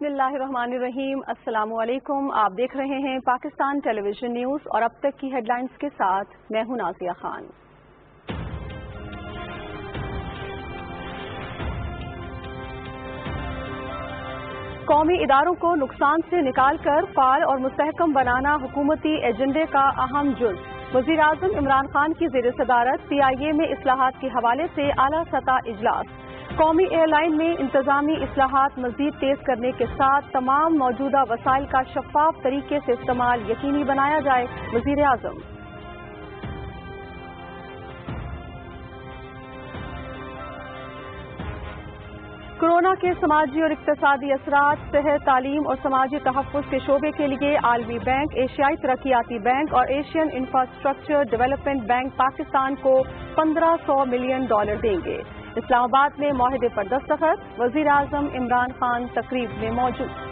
بسم اللہ الرحمن الرحیم۔ السلام علیکم، آپ دیکھ رہے ہیں پاکستان ٹیلی ویژن نیوز اور اب تک کی ہیڈ لائنز کے ساتھ میں ہوں نازیہ خان۔ قومی اداروں کو نقصان سے نکال کر فعال اور مستحکم بنانا حکومتی ایجنڈے کا اہم جز۔ وزیر اعظم عمران خان کی زیر صدارت PIA میں اصلاحات کے حوالے سے اعلیٰ سطح اجلاس۔ قومی ایئر لائن میں انتظامی اصلاحات مزید تیز کرنے کے ساتھ تمام موجودہ وسائل کا شفاف طریقے سے استعمال یقینی بنایا جائے، وزیر اعظم۔ کورونا کے سماجی اور اقتصادی اثرات، صحت، تعلیم اور سماجی تحفظ کے شعبے کے لیے عالمی بینک، ایشیائی ترقیاتی بینک اور Asian infrastructure development bank Pakistan کو $1500 ملین دیں گے۔ اسلام آباد میں معاہدے پر دستخط، وزیر اعظم عمران خان تقریب میں موجود۔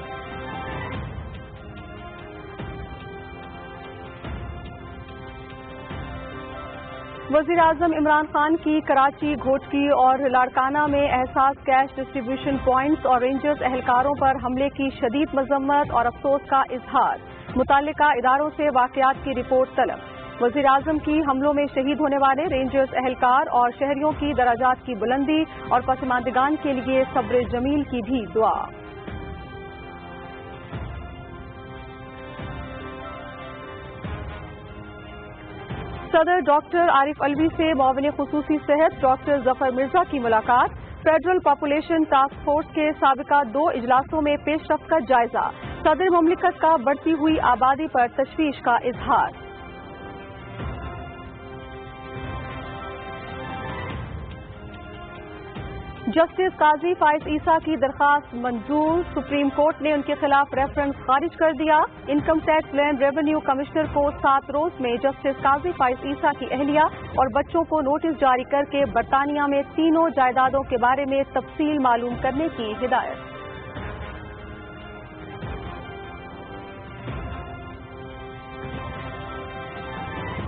وزیر اعظم عمران خان کی کراچی، گھوٹکی اور لاڑکانہ میں احساس کیش ڈسٹریبیوشن پوائنٹس اور رینجرز اہلکاروں پر حملے کی شدید مذمت اور افسوس کا اظہار، متعلقہ اداروں سے واقعات کی رپورٹ طلب۔ وزیر اعظم کی حملوں میں شہید ہونے والے رینجرز اہلکار اور شہریوں کی درجات کی بلندی اور پسماندگان کے لیے صبر جمیل کی بھی دعا۔ صدر ڈاکٹر عارف علوی سے معاون خصوصی صحت ڈاکٹر ظفر مرزا کی ملاقات۔ فیڈرل پاپولیشن ٹاسک فورس کے سابقہ 2 اجلاسوں میں پیش رفت کا جائزہ۔ صدر مملکت کا بڑھتی ہوئی آبادی پر تشویش کا اظہار۔ جسٹس قاضی فائز عیسیٰ کی درخواست منظور، سپریم کورٹ نے ان کے خلاف ریفرنس خارج کر دیا۔ Income tax land revenue commissioner کو 7 روز میں جسٹس قاضی فائز عیسیٰ کی اہلیہ اور بچوں کو نوٹس جاری کر کے برطانیہ میں تینوں جائیدادوں کے بارے میں تفصیل معلوم کرنے کی ہدایت۔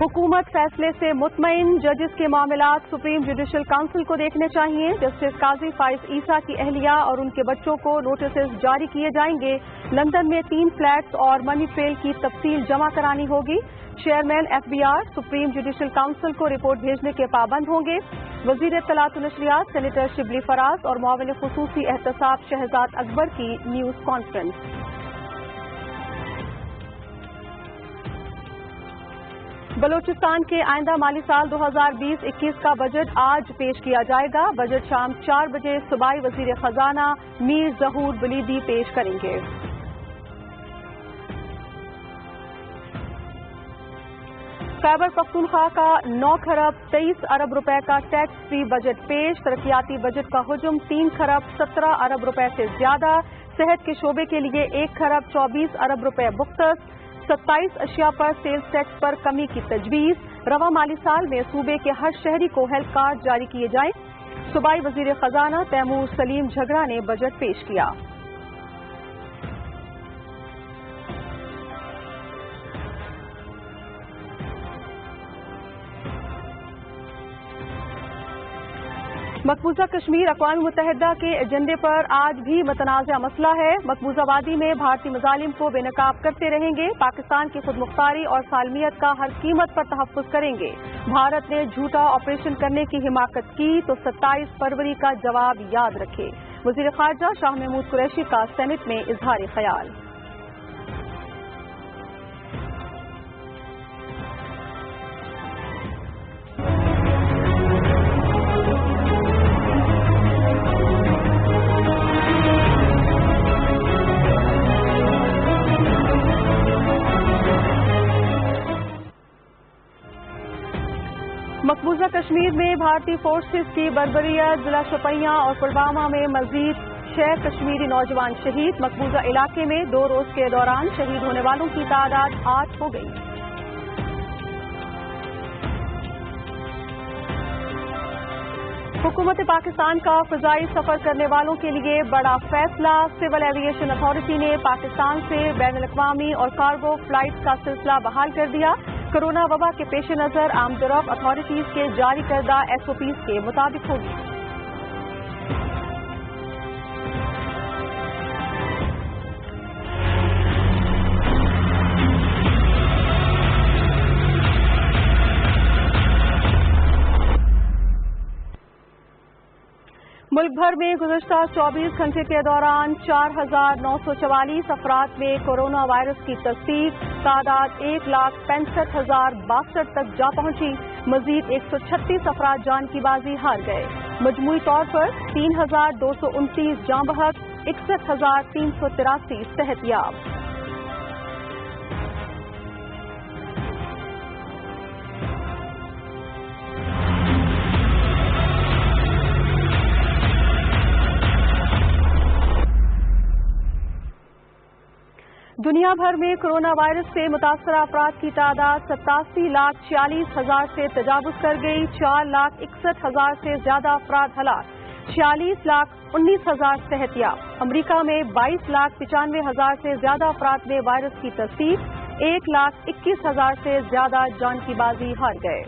حکومت فیصلے سے مطمئن، ججز کے معاملات سپریم جوڈیشل کونسل کو دیکھنے چاہیے۔ جسٹس قاضی فائز عیسیٰ کی اہلیہ اور ان کے بچوں کو نوٹسز جاری کیے جائیں گے۔ لندن میں 3 فلیٹس اور منی ٹریل کی تفصیل جمع کرانی ہوگی۔ Chairman FBR supreme judicial council کو رپورٹ بھیجنے کے پابند ہوں گے۔ وزیر اطلاعات و نشریات سینیٹر شبلی فراز اور معاون خصوصی احتساب شہزاد اکبر کی نیوز کانفرنس۔ بلوچستان کے آئندہ مالی سال 2020-21 کا بجٹ آج پیش کیا جائے گا۔ بجٹ شام 4 بجے صوبائی وزیر خزانہ میر ظہور بلیدی پیش کریں گے۔ خیبر پختونخوا کا 9 خرب 23 ارب روپے کا ٹیکس فری بجٹ پیش۔ ترقیاتی بجٹ کا حجم 3 خرب 17 ارب روپے سے زیادہ۔ صحت کے شعبے کے لیے 1 خرب 24 ارب روپے مختص۔ 27 اشیاء پر سیلز ٹیکس پر کمی کی تجویز۔ رواں مالی سال میں صوبے کے ہر شہری کو ہیلتھ کارڈ جاری کیے جائیں۔ صوبائی وزیر خزانہ تیمور سلیم جھگڑا نے بجٹ پیش کیا۔ مقبوضہ کشمیر اقوام متحدہ کے ایجنڈے پر آج بھی متنازع مسئلہ ہے۔ مقبوضہ وادی میں بھارتی مظالم کو بے نقاب کرتے رہیں گے۔ پاکستان کی خود مختاری اور سالمیت کا ہر قیمت پر تحفظ کریں گے۔ بھارت نے جھوٹا آپریشن کرنے کی حماقت کی تو 27 فروری کا جواب یاد رکھے۔ وزیر خارجہ شاہ محمود قریشی کا سینٹ میں اظہار خیال۔ مقبوضہ کشمیر میں بھارتی فورسز کی بربریت، ضلع شوپیاں اور پلوامہ میں مزید 6 کشمیری نوجوان شہید۔ مقبوضہ علاقے میں 2 روز کے دوران شہید ہونے والوں کی تعداد 8 ہو گئی۔ حکومت پاکستان کا فضائی سفر کرنے والوں کے لیے بڑا فیصلہ۔ سول ایویشن اتھارٹی نے پاکستان سے بین الاقوامی اور کارگو فلائٹس کا سلسلہ بحال کر دیا۔ کورونا وبا کے پیش نظر آمد و رفت اتھارٹیز کے جاری کردہ SOPs کے مطابق ہوگی۔ मुल्क भर में गुज़श्ता 24 घंटे के दौरान 4,944 अफराद में कोरोना वायरस की तस्दीक, तादाद 1,65,062 तक जा पहुंची। मजीद 136 अफराद जान की बाजी हार गए। मजमूई तौर पर 3,229 जाँ बहक, 61,383 सेहतियाब। दुनिया भर में कोरोना वायरस से मुतासरा अफराद की तादाद 87,46,000 से तजावुज़ कर गई। 4,61,000 से ज्यादा अफराद हलाक, 46,19,000 सेहतियाब। अमरीका में 22,95,000 से ज्यादा अफराद में वायरस की तस्दीक, 1,21,000 से ज्यादा जान की बाजी हार गए।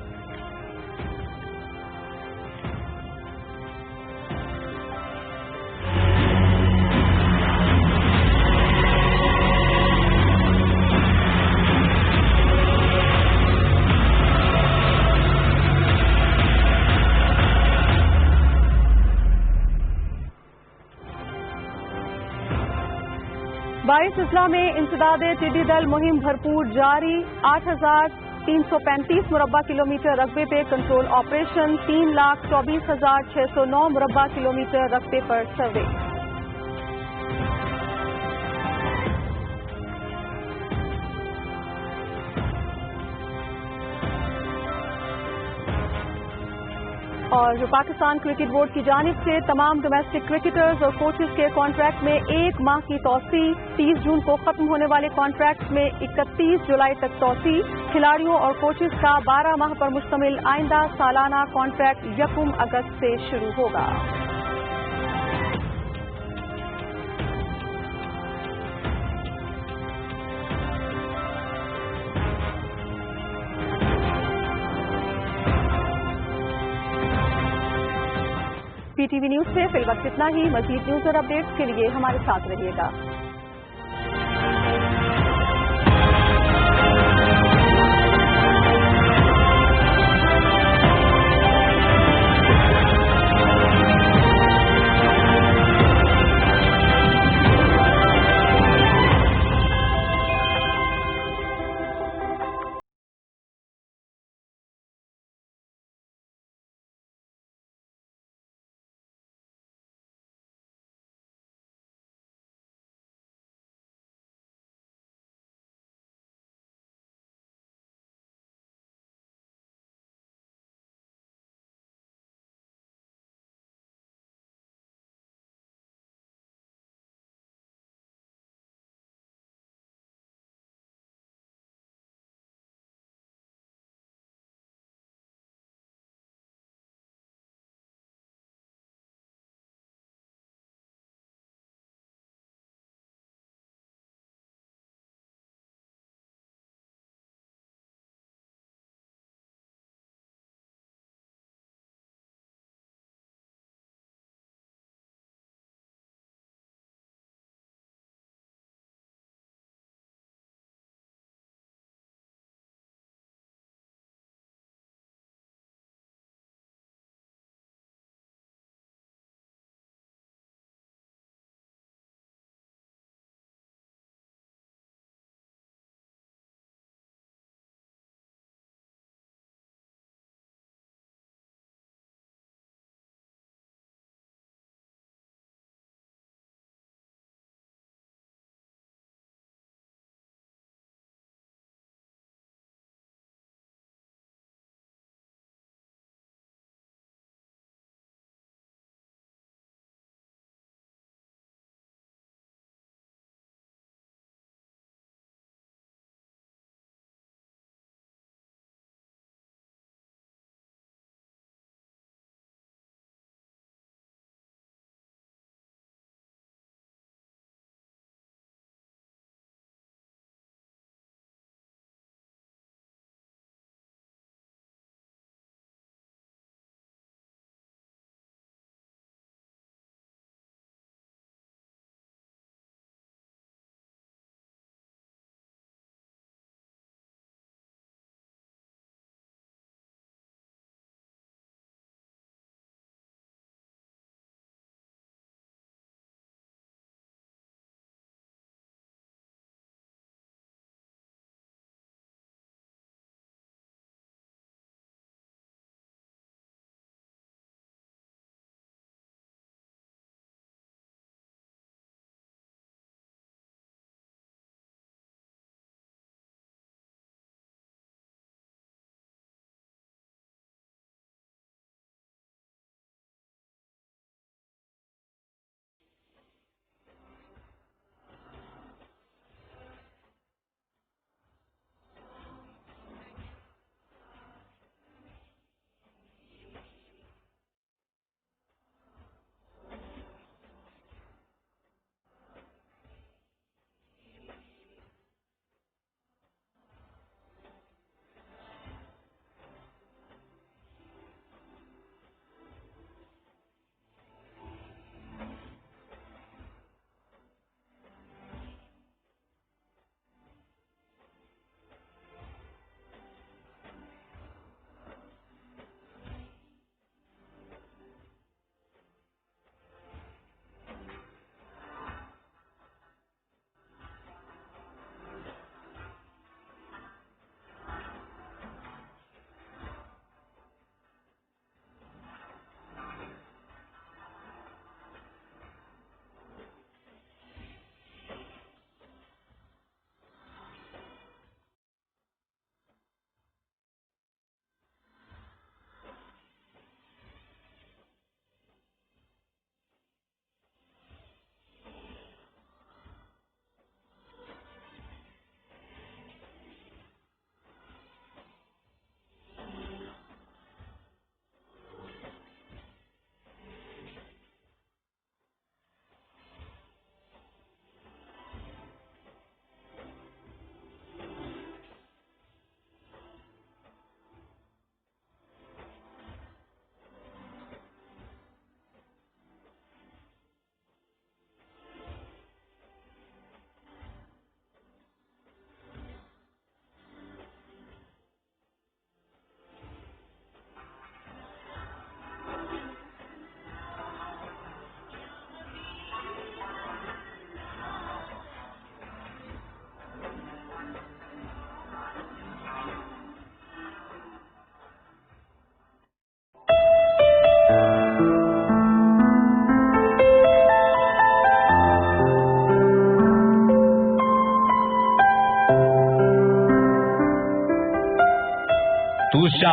बाईस अजला में इंसदाद टिड्डी दल मुहिम भरपूर जारी। 8,335 मुरब्बा किलोमीटर रकबे पे कंट्रोल ऑपरेशन। 3,24,609 मुरब्बा किलोमीटर रकबे पर सर्वे। और पाकिस्तान क्रिकेट बोर्ड की जानिब से तमाम डोमेस्टिक क्रिकेटर्स और कोचेस के कॉन्ट्रैक्ट में 1 माह की तौसी। 30 जून को खत्म होने वाले कॉन्ट्रैक्ट में 31 जुलाई तक तौसी। खिलाड़ियों और कोचेस का 12 माह पर मुश्तमिल आइंदा सालाना कॉन्ट्रैक्ट 1 अगस्त से शुरू होगा। PTV न्यूज से फिलवक्त इतना ही। मज़ीद न्यूज और अपडेट्स के लिए हमारे साथ रहिएगा।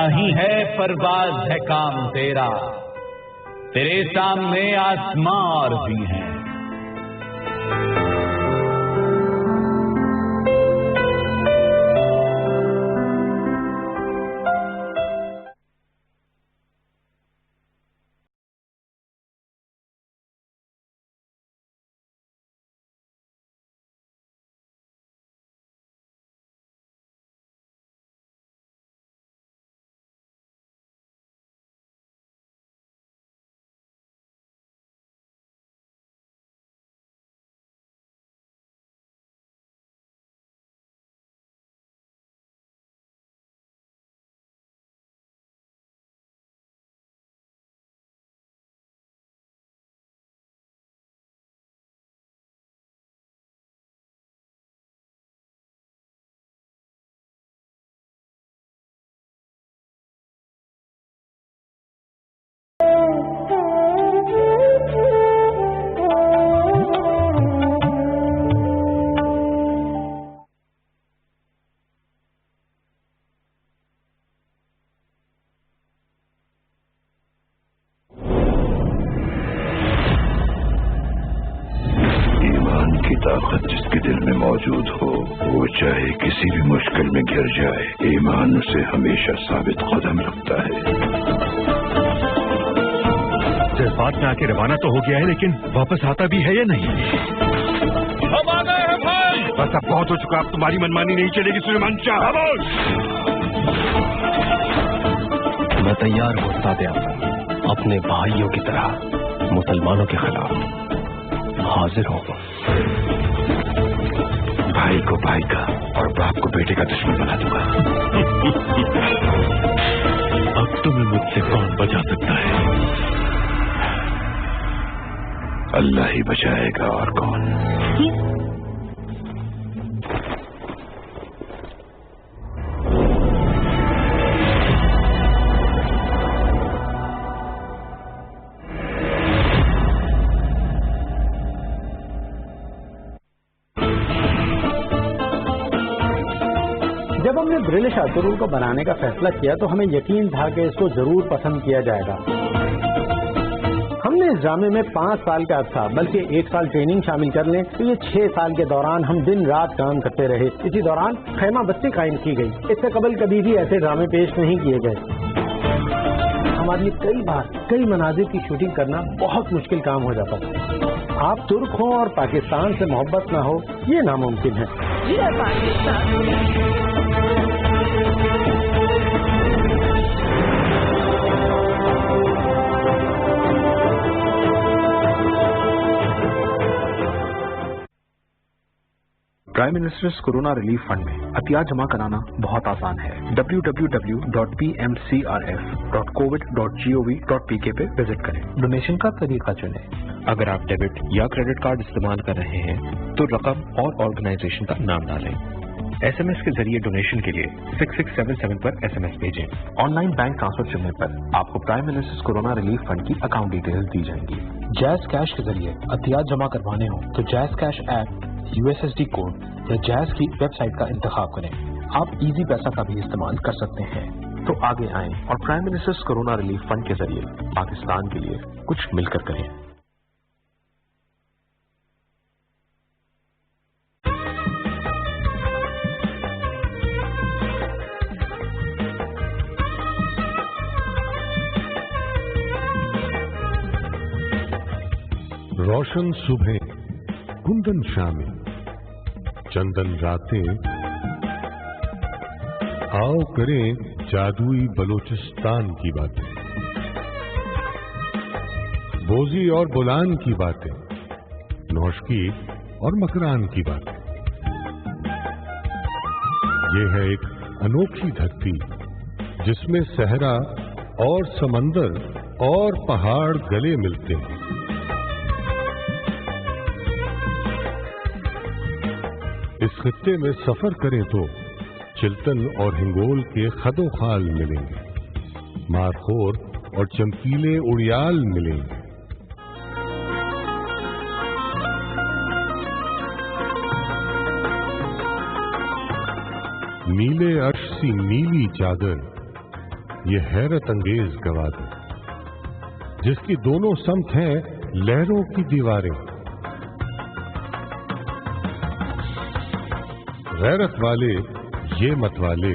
نہیں ہے پرواز ہے کام تیرا، تیرے سامنے آسماں اور بھی ہیں۔ طاقت جس کے دل میں موجود ہو، وہ چاہے کسی بھی مشکل میں گر جائے، ایمان اسے ہمیشہ ثابت قدم رکھتا ہے۔ جذبات میں آ کے روانہ تو ہو گیا ہے، لیکن واپس آتا بھی ہے یا نہیں؟ ہم آ گئے ہیں بھائی۔ بس اب بہت ہو چکا، اب تمہاری منمانی نہیں چلے گی سلیمان شاہ۔ میں تیار ہوں استاد اعظم، اپنے بھائیوں کی طرح مسلمانوں کے خلاف حاضر ہوگا۔ بھائی کو بھائی کا اور باپ کو بیٹے کا دشمن بنا دوں گا۔ اب تمہیں مجھ سے کون بچا سکتا ہے؟ اللہ ہی بچائے گا، اور کون؟ جب ہم نے برلش ارطغرل کو بنانے کا فیصلہ کیا تو ہمیں یقین تھا کہ اس کو ضرور پسند کیا جائے گا۔ ہم نے اس ڈرامے میں 5 سال کا عرصہ بلکہ 1 سال ٹریننگ شامل کر لیں تو یہ 6 سال کے دوران ہم دن رات کام کرتے رہے۔ اسی دوران خیمہ بستی قائم کی گئی۔ اس سے قبل کبھی بھی ایسے ڈرامے پیش نہیں کیے گئے۔ ہمارے لیے کئی بار کئی مناظر کی شوٹنگ کرنا بہت مشکل کام ہو جاتا تھا۔ آپ ترک ہوں اور پاکستان سے محبت نہ ہو، یہ ناممکن ہے۔ Prime ministers corona relief fund میں عطیات جمع کرانا بہت آسان ہے۔ www.pmcrf.covid.gov.pk پہ وزٹ کریں۔ ڈونیشن کا طریقہ چنیں۔ اگر آپ ڈیبٹ یا کریڈٹ کارڈ استعمال کر رہے ہیں تو رقم اور آرگنائزیشن کا نام ڈالیں۔ SMS کے ذریعے ڈونیشن کے لیے 6677 پر SMS بھیجیں۔ آن لائن بینک ٹرانسفر چننے پر آپ کو prime ministers corona relief fund کی اکاؤنٹ ڈیٹیلز دی جائیں گی۔ جیز کیش کے ذریعے عطیات جمع کروانے ہوں تو جیز کیش ایپ، USSD کوڈ یا جیز کی ویب سائٹ کا انتخاب کریں۔ آپ ایزی پیسہ کا بھی استعمال کر سکتے ہیں۔ تو آگے آئیں اور prime ministers corona relief fund کے ذریعے پاکستان کے لیے کچھ مل کر کریں۔ روشن صبح، کندن شامیں، چندن راتیں، آؤ کریں جادوئی بلوچستان کی باتیں، بوزی اور بولان کی باتیں، نوشکی اور مکران کی باتیں۔ یہ ہے ایک انوکھی دھرتی جس میں صحرا اور سمندر اور پہاڑ گلے ملتے ہیں۔ اس خطے میں سفر کریں تو چلتن اور ہنگول کے خد و خال ملیں گے، مارخور اور چمکیلے اڑیال ملیں گے۔ نیلے عرش سی نیلی چادر یہ حیرت انگیز گوادی جس کی دونوں سمت ہیں لہروں کی دیواریں. غیرت والے یہ مت والے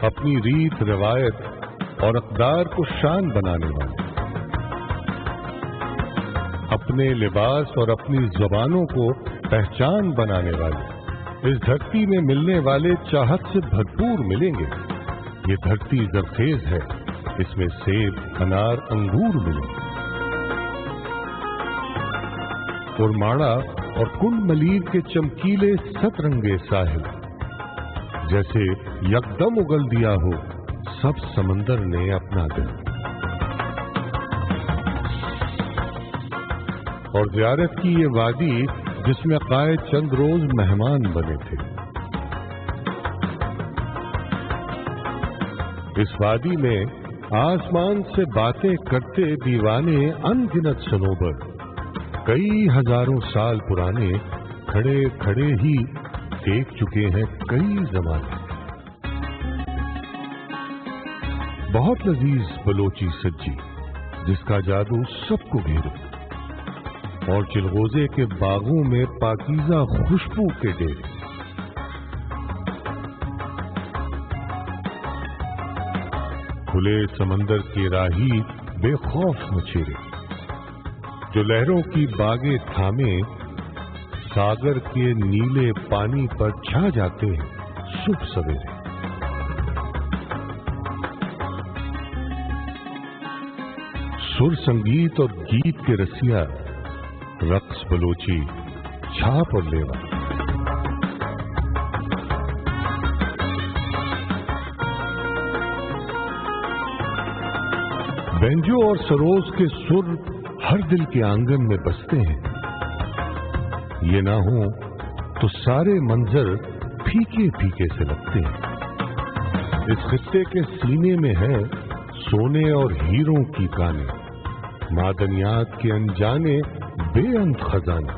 اپنی ریت روایت اور اقدار کو شان بنانے والے، اپنے لباس اور اپنی زبانوں کو پہچان بنانے والے اس دھرتی میں ملنے والے چاہت سے بھرپور ملیں گے. یہ دھرتی زرخیز ہے، اس میں سیب انار انگور ملیں گے. اور ماڑا اور کنڈ ملیر کے چمکیلے ست رنگے ساحل جیسے یکدم اگل دیا ہو سب سمندر نے اپنا دل. اور زیارت کی یہ وادی جس میں قائد چند روز مہمان بنے تھے. اس وادی میں آسمان سے باتیں کرتے دیوانے ان گنت صنوبر کئی ہزاروں سال پرانے کھڑے کھڑے ہی دیکھ چکے ہیں کئی زمانے. بہت لذیذ بلوچی سجی جس کا جادو سب کو گھیرے، اور چلغوزے کے باغوں میں پاکیزہ خوشبو کے ڈیرے. کھلے سمندر کے راہی بے خوف مچیرے جو لہروں کی باغیں تھامے ساگر کے نیلے پانی پر چھا جاتے ہیں صبح سویرے. سر سنگیت اور گیت کے رسیا رقص بلوچی چھاپ اور لیوا. بینجو اور سروز کے سر ہر دل کے آنگن میں بستے ہیں. یہ نہ ہو تو سارے منظر پھیکے پھیکے سے لگتے ہیں. اس خطے کے سینے میں ہے سونے اور ہیروں کی کانیں، معدنیات کے انجانے بے انت خزانے.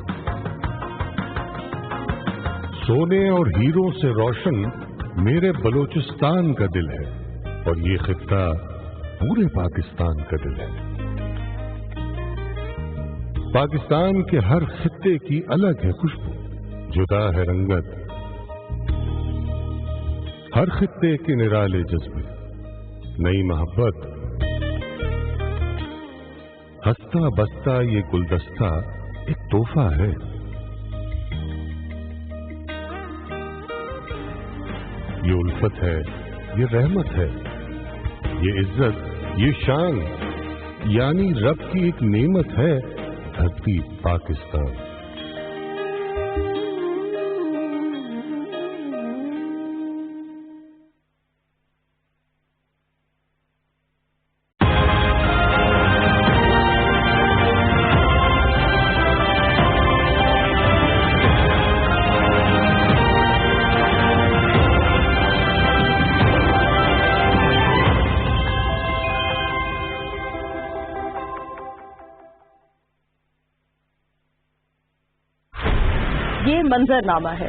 سونے اور ہیروں سے روشن میرے بلوچستان کا دل ہے، اور یہ خطہ پورے پاکستان کا دل ہے. پاکستان کے ہر خطے کی الگ ہے خوشبو، جدا ہے رنگت. ہر خطے کے نرالے جذبے، نئی محبت. ہستا بستا یہ گلدستہ ایک تحفہ ہے. یہ الفت ہے، یہ رحمت ہے، یہ عزت، یہ شان، یعنی رب کی ایک نعمت ہے دھرتی پاکستان. یہ منظرنامہ ہے.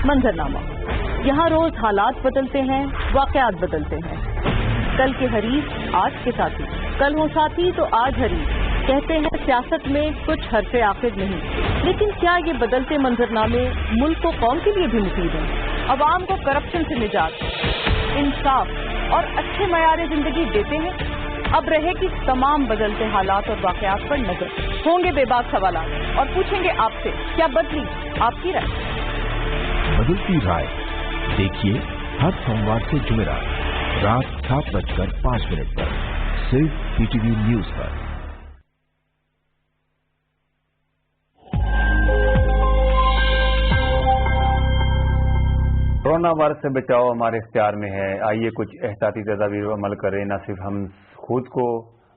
منظرنامہ یہاں روز حالات بدلتے ہیں، واقعات بدلتے ہیں. کل کے حریف آج کے ساتھی، کل ہو ساتھی تو آج حریف. کہتے ہیں سیاست میں کچھ حرف آخر نہیں، لیکن کیا یہ بدلتے منظرنامے ملک و قوم کے لیے بھی مفید ہیں؟ عوام کو کرپشن سے نجات، انصاف اور اچھے معیار زندگی دیتے ہیں؟ اب رہے کہ تمام بدلتے حالات اور واقعات پر نظر. ہوں گے بے باک سوالات اور پوچھیں گے آپ سے کیا بدلی آپ کی رائے. بدلتی رائے دیکھیے ہر سوموار سے جمعرات رات 7:05 پر صرف PTV نیوز پر. کورونا وائرس سے بچاؤ ہمارے اختیار میں ہے. آئیے کچھ احتیاطی تدابیر عمل کریں. نہ صرف ہم خود کو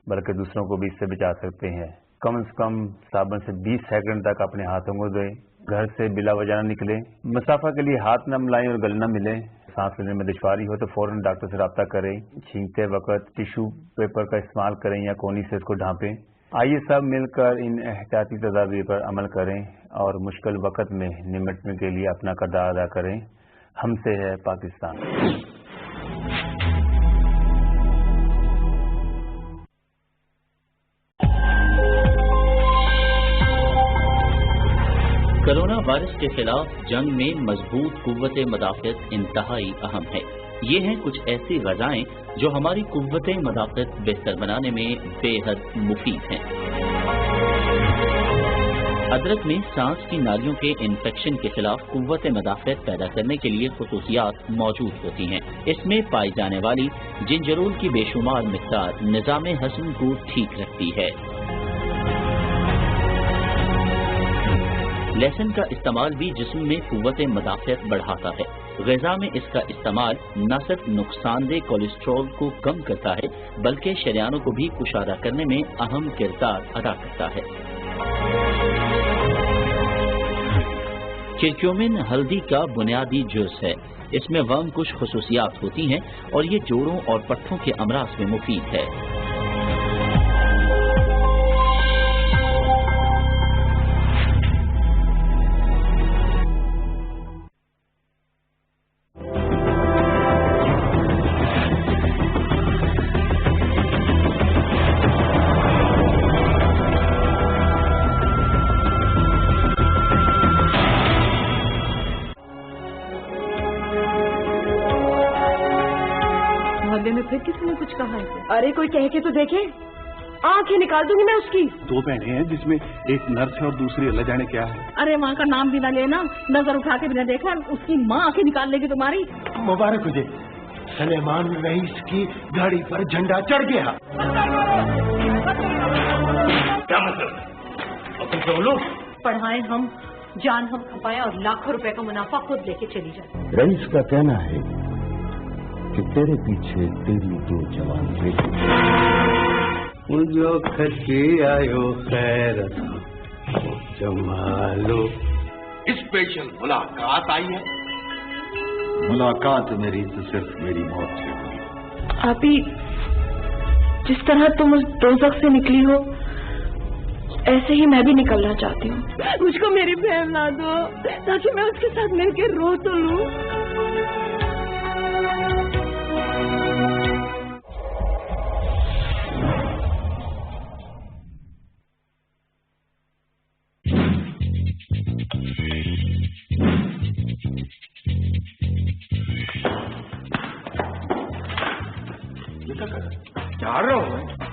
بلکہ دوسروں کو بھی اس سے بچا سکتے ہیں. کم از کم صابن سے 20 سیکنڈ تک اپنے ہاتھوں کو دھوئیں. گھر سے بلا وجہ نہ نکلیں. مسافہ کے لیے ہاتھ نہ ملائیں اور گلے نہ ملیں. سانس لینے میں دشواری ہو تو فوراً ڈاکٹر سے رابطہ کریں. چھینکتے وقت ٹیشو پیپر کا استعمال کریں یا کونی سے اس کو ڈھانپیں. آئیے سب مل کر ان احتیاطی تدابیر پر عمل کریں اور مشکل وقت میں نمٹنے کے لیے اپنا کردار ادا کریں. ہم سے ہے پاکستان. कोरोना वायरस के खिलाफ जंग में मजबूत कुव्वत मदाफ़त इंतहाई अहम है। ये हैं कुछ ऐसी ग़िज़ाएं जो हमारी कुव्वत मदाफ़त बेहतर बनाने में बेहद मुफीद हैं। अदरक में सांस की नालियों के इन्फेक्शन के खिलाफ कुव्वत मदाफ़त पैदा करने के लिए खुसूसियात मौजूद होती हैं। इसमें पाई जाने वाली जिंजरोल की बेशुमार मिक़दार निज़ाम हज़म को ठीक रखती है। लहसुन का इस्तेमाल भी जिस्म में कुव्वत मदाफ़त बढ़ाता है। ग़िज़ा में इसका इस्तेमाल न सिर्फ नुकसानदेह कोलेस्ट्रॉल को कम करता है बल्कि शरियानों को भी कुशादा करने में अहम किरदार अदा करता है। कुरक्यूमिन हल्दी का बुनियादी जुज़ है। इसमें वर्म कुछ खुसूसियात होती हैं और ये जोड़ों और पट्ठों के अमराज में मुफीद है। फिर किसी ने कुछ कहा है? अरे कोई कह के तो देखे, आंखें निकाल दूंगी मैं उसकी। 2 बहनें हैं जिसमें एक नर्स है और दूसरी अल्लाह जाने क्या है। अरे माँ का नाम भी ना लेना, नजर उठा के भी ना देखा, उसकी माँ आंखें निकाल लेगी तुम्हारी। मुबारक हो जाए, सलेमान रईस की गाड़ी पर झंडा चढ़ गया। क्या मतलब? अपन तो लोग पढ़ाएं हम, जान हम खपाएं और लाखों रुपए का मुनाफा खुद लेके चली जाए। रईस का कहना है कि तेरे पीछे तेरी 2 जवान बेटी मुझो खची आयो खैर जमालो। स्पेशल मुलाकात आई है। मुलाकात मेरी तो सिर्फ मेरी मौत से हुई। आप ही जिस तरह तुम उस दोज़ख से निकली हो ऐसे ही मैं भी निकलना चाहती हूँ। मुझको मेरी बहन ला दो ताकि मैं उसके साथ मिलकर रो तो लूं।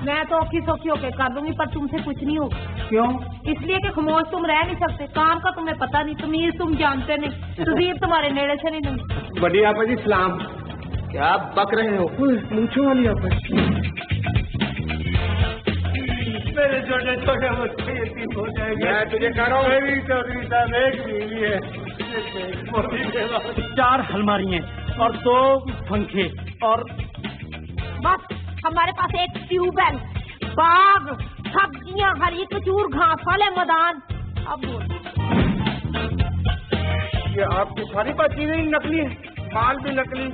मैं तो औखी सौखी होके कर दूंगी पर तुमसे कुछ नहीं होगा। क्यों? इसलिए कि खामोश तुम रह नहीं सकते, काम का तुम्हें पता नहीं, तमीज तुम जानते नहीं, तहजीब तुम्हारे नेड़े से नहीं। बड़ी आपा जी सलाम। क्या बक रहे हो? पूछो वाली आपा। मेरे छोटे छोटे बच्चे यतीम हो जाएंगे। मैं तुझे कह रहा हूँ मेरी चौधरी साहब एक बीवी है, 4 अलमारी हैं और 2 पंखे और बस हमारे पास एक ट्यूबवेल, बाग, सब्जियां, हरी खजूर, घास वाले मैदान। अब ये आपकी सारी बात चीजें नकली है। माल भी नकली,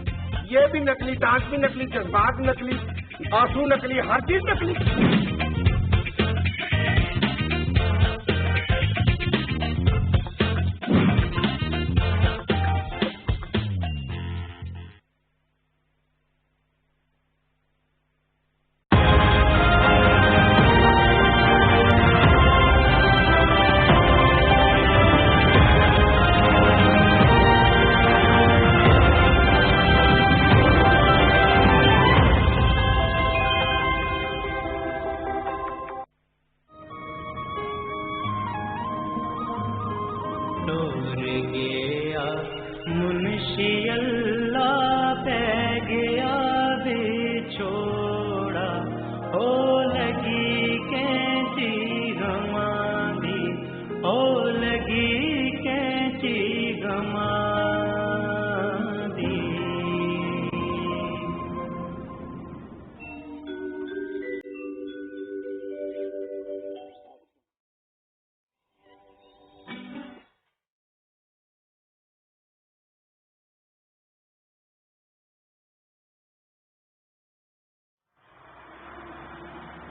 ये भी नकली, डांस भी नकली, जज्बात नकली, आंसू नकली, हर चीज नकली।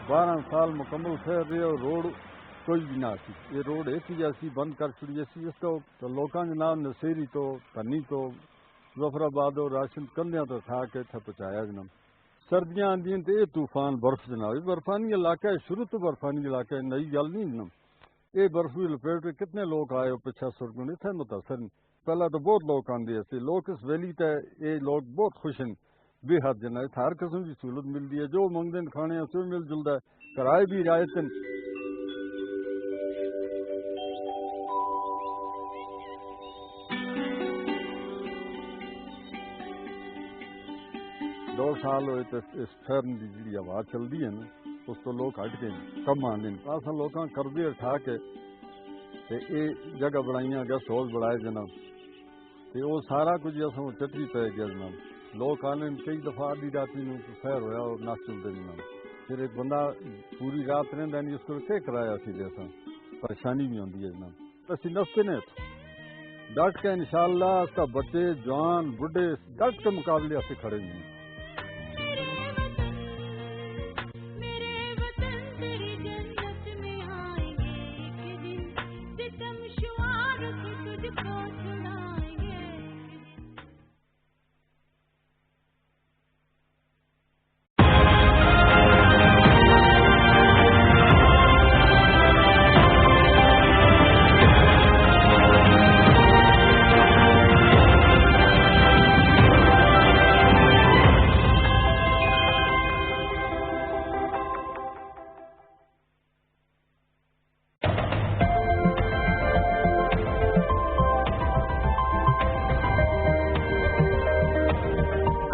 बारह साल मुकम्मल ठहर रहे और रोड कोई भी ना सी। ये रोड एक ही ऐसी बंद कर छड़ी सी इसको तो लोगों के नाम नसीरी तो धनी तो जफराबाद और राशन कंधिया तो खा के इतना पहुँचाया जनाब। सर्दियां आंदियां तो ये तूफान बर्फ जनाब, बर्फानी इलाका है, शुरू तो बर्फानी इलाका है, नई गल नहीं जनाब। یہ برف بھی لپیٹ کے کتنے لوگ آئے پچھا سرگوں نہیں تھے متاثر پہلا تو بہت لوگ آدھے سی لوگ اس ویلی تے یہ لوگ بہت خوش ہیں بے حد جنا ہر قسم کی سہولت ملتی ہے جو منگتے ہیں کھانے سے مل جلتا ہے کرائے بھی رعایت دو سال ہوئے تو اس فیرن کی جی ہوا چلتی ہے نا اس تو لوگ ہٹ گئے کم آدھے اصل لوگوں قرضے اٹھا کے یہ جگہ بنائی گیسٹ ہاؤس بنائے جناب تو وہ سارا کچھ اصل چٹری پی گیا جناب لوگ آنے کئی دفعہ آدھی رات سیر ہوا اور نہ چلتے جناب پھر ایک بندہ پوری رات رہتا نہیں اس کو کیا کرایا سی جیسا پریشانی بھی ہوتی ہے جناب اسی نستے نے ڈٹ کے انشاءاللہ اس کا بچے جوان بڑھے ڈٹ کے مقابلے سے کھڑے ہوئے ہیں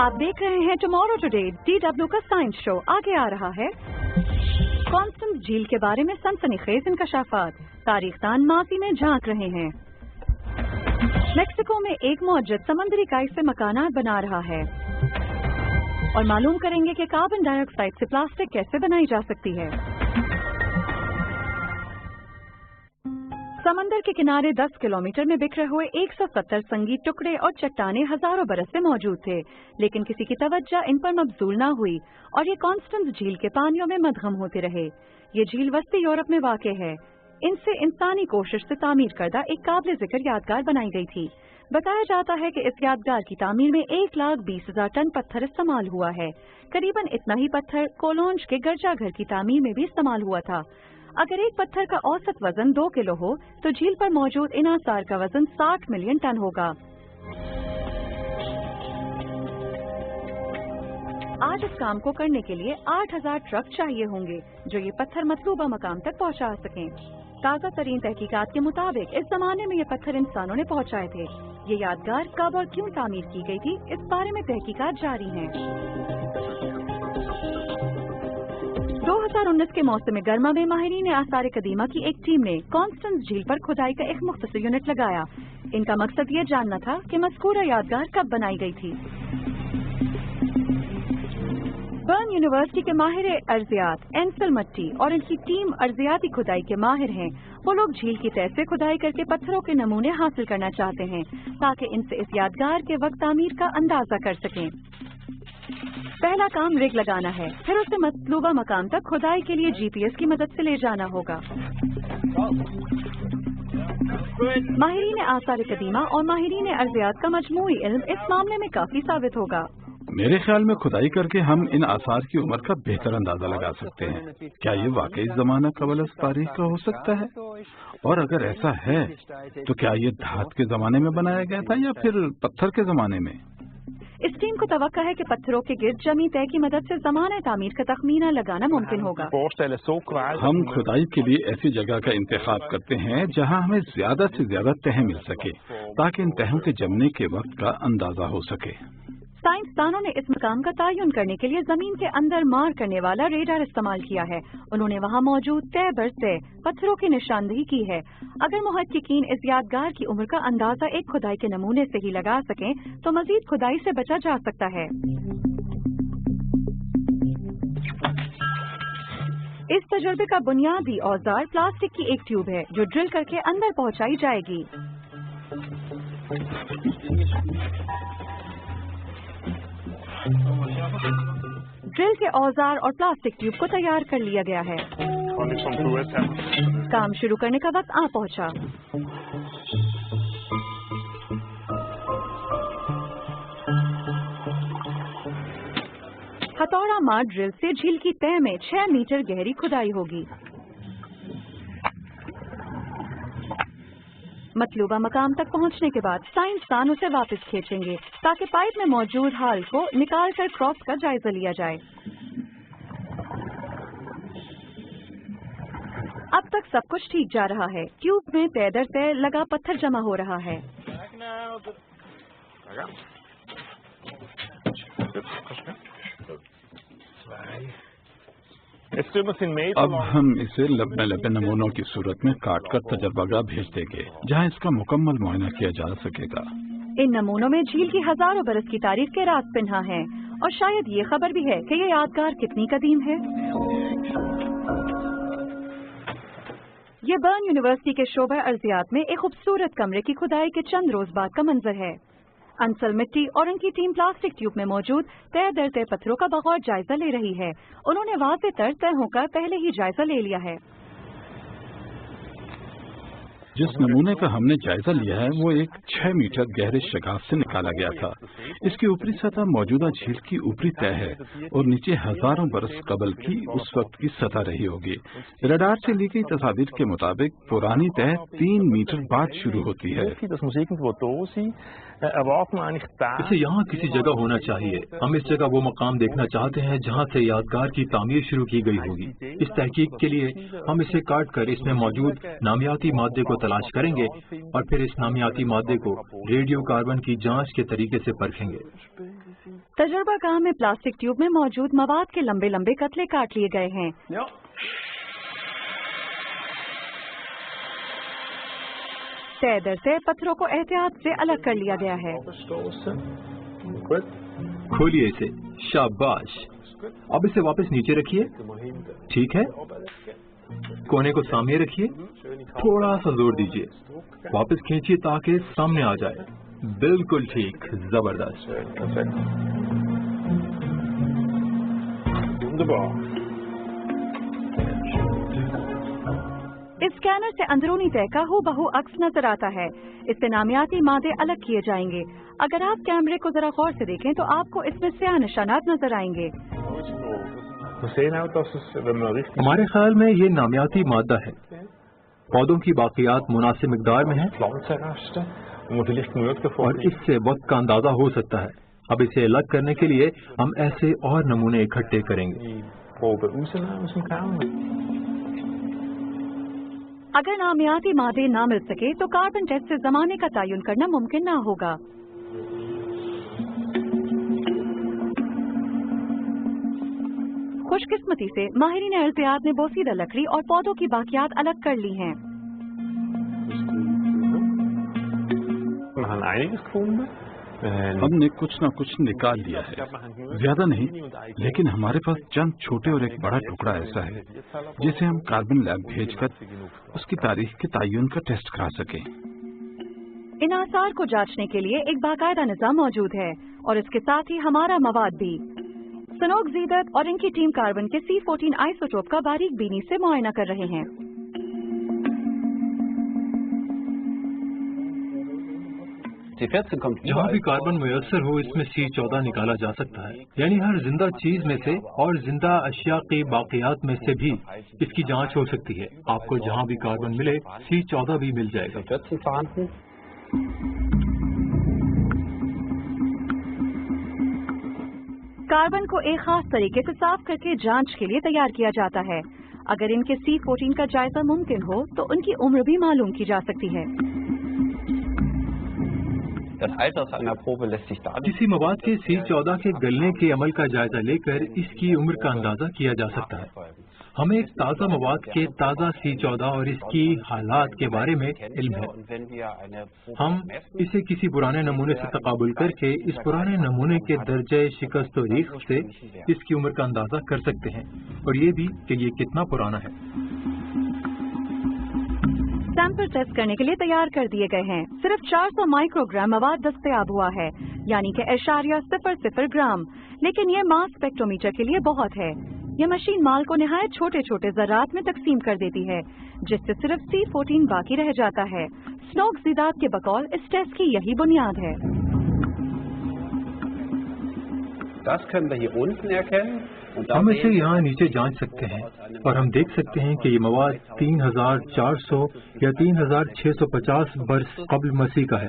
آپ دیکھ رہے ہیں ٹمارو ٹوڈے DW کا سائنس شو آگے آ رہا ہے کانسٹنس جھیل کے بارے میں سنسنی خیز انکشافات تاریخ دان ماضی میں جھانک رہے ہیں میکسیکو میں ایک معجزہ سمندری کائی سے مکانات بنا رہا ہے اور معلوم کریں گے کہ کاربن ڈائی آکسائڈ سے پلاسٹک کیسے بنائی جا سکتی ہے سمندر کے کنارے 10 کلومیٹر میں بکھرے ہوئے 170 سنگی ٹکڑے اور چٹانیں ہزاروں برس سے موجود تھے لیکن کسی کی توجہ ان پر مبذول نہ ہوئی اور یہ کانسٹنس جھیل کے پانیوں میں مدغم ہوتے رہے یہ جھیل وسطی یورپ میں واقع ہے ان سے انسانی کوشش سے تعمیر کردہ ایک قابل ذکر یادگار بنائی گئی تھی بتایا جاتا ہے کہ اس یادگار کی تعمیر میں 1,20,000 ٹن پتھر استعمال ہوا ہے قریباً اتنا ہی پتھر کولونج کے گرجا گھر کی تعمیر میں بھی استعمال ہوا تھا اگر ایک پتھر کا اوسط وزن 2 کلو ہو تو جھیل پر موجود ان آثار کا وزن 60 ملین ٹن ہوگا آج اس کام کو کرنے کے لیے 8,000 ٹرک چاہیے ہوں گے جو یہ پتھر مطلوبہ مقام تک پہنچا سکیں تازہ ترین تحقیقات کے مطابق اس زمانے میں یہ پتھر انسانوں نے پہنچائے تھے یہ یادگار کب اور کیوں تعمیر کی گئی تھی اس بارے میں تحقیقات جاری ہیں 2019 کے موسم گرما میں ماہرین آثار قدیمہ کی ایک ٹیم نے کانسٹنس جھیل پر کھدائی کا ایک مختصر یونٹ لگایا ان کا مقصد یہ جاننا تھا کہ مذکورہ یادگار کب بنائی گئی تھی برن یونیورسٹی کے ماہر ارضیات اینسل مٹی اور ان کی ٹیم ارضیاتی کھدائی کے ماہر ہیں وہ لوگ جھیل کی تہہ سے کھدائی کر کے پتھروں کے نمونے حاصل کرنا چاہتے ہیں تاکہ ان سے اس یادگار کے وقت تعمیر کا اندازہ کر سکیں پہلا کام ریگ لگانا ہے پھر اسے مطلوبہ مقام تک کھدائی کے لیے GPS کی مدد سے لے جانا ہوگا ماہرین آثار قدیمہ اور ماہرین ارضیات کا مجموعی علم اس معاملے میں کافی ثابت ہوگا میرے خیال میں کھدائی کر کے ہم ان آثار کی عمر کا بہتر اندازہ لگا سکتے ہیں کیا یہ واقعی زمانہ قبل از تاریخ کا ہو سکتا ہے اور اگر ایسا ہے تو کیا یہ دھات کے زمانے میں بنایا گیا تھا یا پھر پتھر کے زمانے میں اس ٹیم کو توقع ہے کہ پتھروں کے گرد جمی تہ کی مدد سے زمانہ تعمیر کا تخمینہ لگانا ممکن ہوگا ہم کھدائی کے لیے ایسی جگہ کا انتخاب کرتے ہیں جہاں ہمیں زیادہ سے زیادہ تہ مل سکے تاکہ ان تہوں کے جمنے کے وقت کا اندازہ ہو سکے سائنسدانوں نے اس مقام کا تعین کرنے کے لیے زمین کے اندر مار کرنے والا ریڈار استعمال کیا ہے انہوں نے وہاں موجود تہ بر تہ پتھروں کی نشاندہی کی ہے اگر محققین اس یادگار کی عمر کا اندازہ ایک کھدائی کے نمونے سے ہی لگا سکیں تو مزید کھدائی سے بچا جا سکتا ہے اس تجربے کا بنیادی اوزار پلاسٹک کی ایک ٹیوب ہے جو ڈرل کر کے اندر پہنچائی جائے گی ڈرل کے اوزار اور پلاسٹک ٹیوب کو تیار کر لیا گیا ہے کام شروع کرنے کا وقت آ پہنچا ہتھوڑا مار ڈرل سے جھیل کی تہ میں 6 میٹر گہری کھدائی ہوگی मतलूबा मकाम तक पहुंचने के बाद साइंसदान उसे वापस खींचेंगे ताकि पाइप में मौजूद हाल को निकाल कर क्रॉस का जायजा लिया जाए। अब तक सब कुछ ठीक जा रहा है। ट्यूब में तय दर तय लगा पत्थर जमा हो रहा है। अब हम इसे लब्बे नमूनों की सूरत में काट कर तजर्बागाह भेज देंगे जहां इसका मुकम्मल मुआयना किया जा सकेगा। इन नमूनों में झील की हजारों बरस की तारीख के राज पिन्हा है और शायद ये खबर भी है कि ये यादगार कितनी कदीम है। ये बर्न यूनिवर्सिटी के शोबा अर्जियात में एक खूबसूरत कमरे की खुदाई के चंद रोज बाद का मंजर है। अंसल मिट्टी और उनकी टीम प्लास्टिक ट्यूब में मौजूद तय दर तय पत्थरों का बगौर जायजा ले रही है। उन्होंने वाज़े तय होकर पहले ही जायजा ले लिया है। जिस नमूने का हमने जायजा लिया है वो एक 6 मीटर गहरे शगाफ से निकाला गया था। इसकी ऊपरी सतह मौजूदा झील की ऊपरी तह है और नीचे हजारों बरस कबल की उस वक्त की सतह रही होगी। रडार से ली गई तस्वीर के मुताबिक पुरानी तह 3 मीटर बाद शुरू होती है। इसे यहाँ किसी जगह होना चाहिए। हम इस जगह वो मकाम देखना चाहते हैं जहाँ से यादगार की तामीर शुरू की गई होगी। इस तहकीक के लिए हम इसे काट कर इसमें मौजूद नामियाती मादे को तलाश करेंगे और फिर इस नामियाती मादे को रेडियो कार्बन की जांच के तरीके से परखेंगे। तजर्बागाह में प्लास्टिक ट्यूब में मौजूद मवाद के लंबे लंबे कतले काट लिए गए हैं। तय दर तय पत्थरों को एहतियात से अलग कर लिया गया है। खोलिए इसे। शाबाश। अब इसे वापस नीचे रखिए। ठीक है। कोने को सामने रखिए। थोड़ा सा जोर दीजिए। वापस खींचिए ताकि सामने आ जाए। बिल्कुल ठीक। जबरदस्त। इस स्कैनर से अंदरूनी तय का हूबहू अक्स नजर आता है। इससे नामियाती मादे अलग किए जाएंगे। अगर आप कैमरे को जरा गौर से देखें तो आपको इसमें स्याह निशानात नजर आएंगे। हमारे ख्याल में ये नामियाती मादा है। पौधों की बाकियात मुनासिब मिकदार में है और इससे वक्त का अंदाजा हो सकता है। अब इसे अलग करने के लिए हम ऐसे और नमूने इकट्ठे करेंगे। अगर नामियाती मादे ना मिल सके तो कार्बन टेस्ट से जमाने का तयन करना मुमकिन ना होगा। खुशकिस्मती से माहिरीन अर्जियात ने बोसीदा लकड़ी और पौधों की बाकियात अलग कर ली हैं। हमने कुछ न कुछ निकाल लिया है, ज्यादा नहीं, लेकिन हमारे पास चंद छोटे और एक बड़ा टुकड़ा ऐसा है जिसे हम कार्बन लैब भेजकर उसकी तारीख के तयन का टेस्ट करा सकें। इन आसार को जांचने के लिए एक बाकायदा निजाम मौजूद है और इसके साथ ही हमारा मवाद भी। सनोक ज़ीदत और इनकी टीम कार्बन के C14 आइसोटोप का बारीक बीनी से मुआयना कर रहे हैं। जहाँ भी कार्बन मुयस्सर हो इसमें C14 निकाला जा सकता है। यानी हर जिंदा चीज में से और जिंदा अशिया की बाकियात में से भी इसकी जांच हो सकती है। आपको जहाँ भी कार्बन मिले C14 भी मिल जाएगा। कार्बन को एक खास तरीके से साफ करके जांच के लिए तैयार किया जाता है। अगर इनके C14 का जायजा मुमकिन हो तो उनकी उम्र भी मालूम की जा सकती है। किसी मवाद के C14 के गलने के अमल का जायजा लेकर इसकी उम्र का अंदाजा किया जा सकता है। हमें एक ताज़ा मवाद के ताज़ा C14 और इसकी हालात के बारे में इल्म है। हम इसे किसी पुराने नमूने से तकाबुल करके इस पुराने नमूने के दर्जे शिकस्त और रीख से इसकी उम्र का अंदाजा कर सकते हैं और ये भी कि ये कितना पुराना है। सैंपल टेस्ट करने के लिए तैयार कर दिए गए हैं। सिर्फ 400 माइक्रोग्राम मवाद दस्तयाब हुआ है, यानी कि 0.00 ग्राम, लेकिन ये मास स्पेक्ट्रोमीटर के लिए बहुत है। ये मशीन माल को निहायत छोटे छोटे ज़रात में तकसीम कर देती है, जिससे सिर्फ C14 बाकी रह जाता है। स्नोक ज़ीदात के बकौल इस टेस्ट की यही बुनियाद है। हम इसे यहाँ नीचे जांच सकते हैं और हम देख सकते हैं कि ये मवाद 3400 या 3650 बरस कब्ल मसीह का है।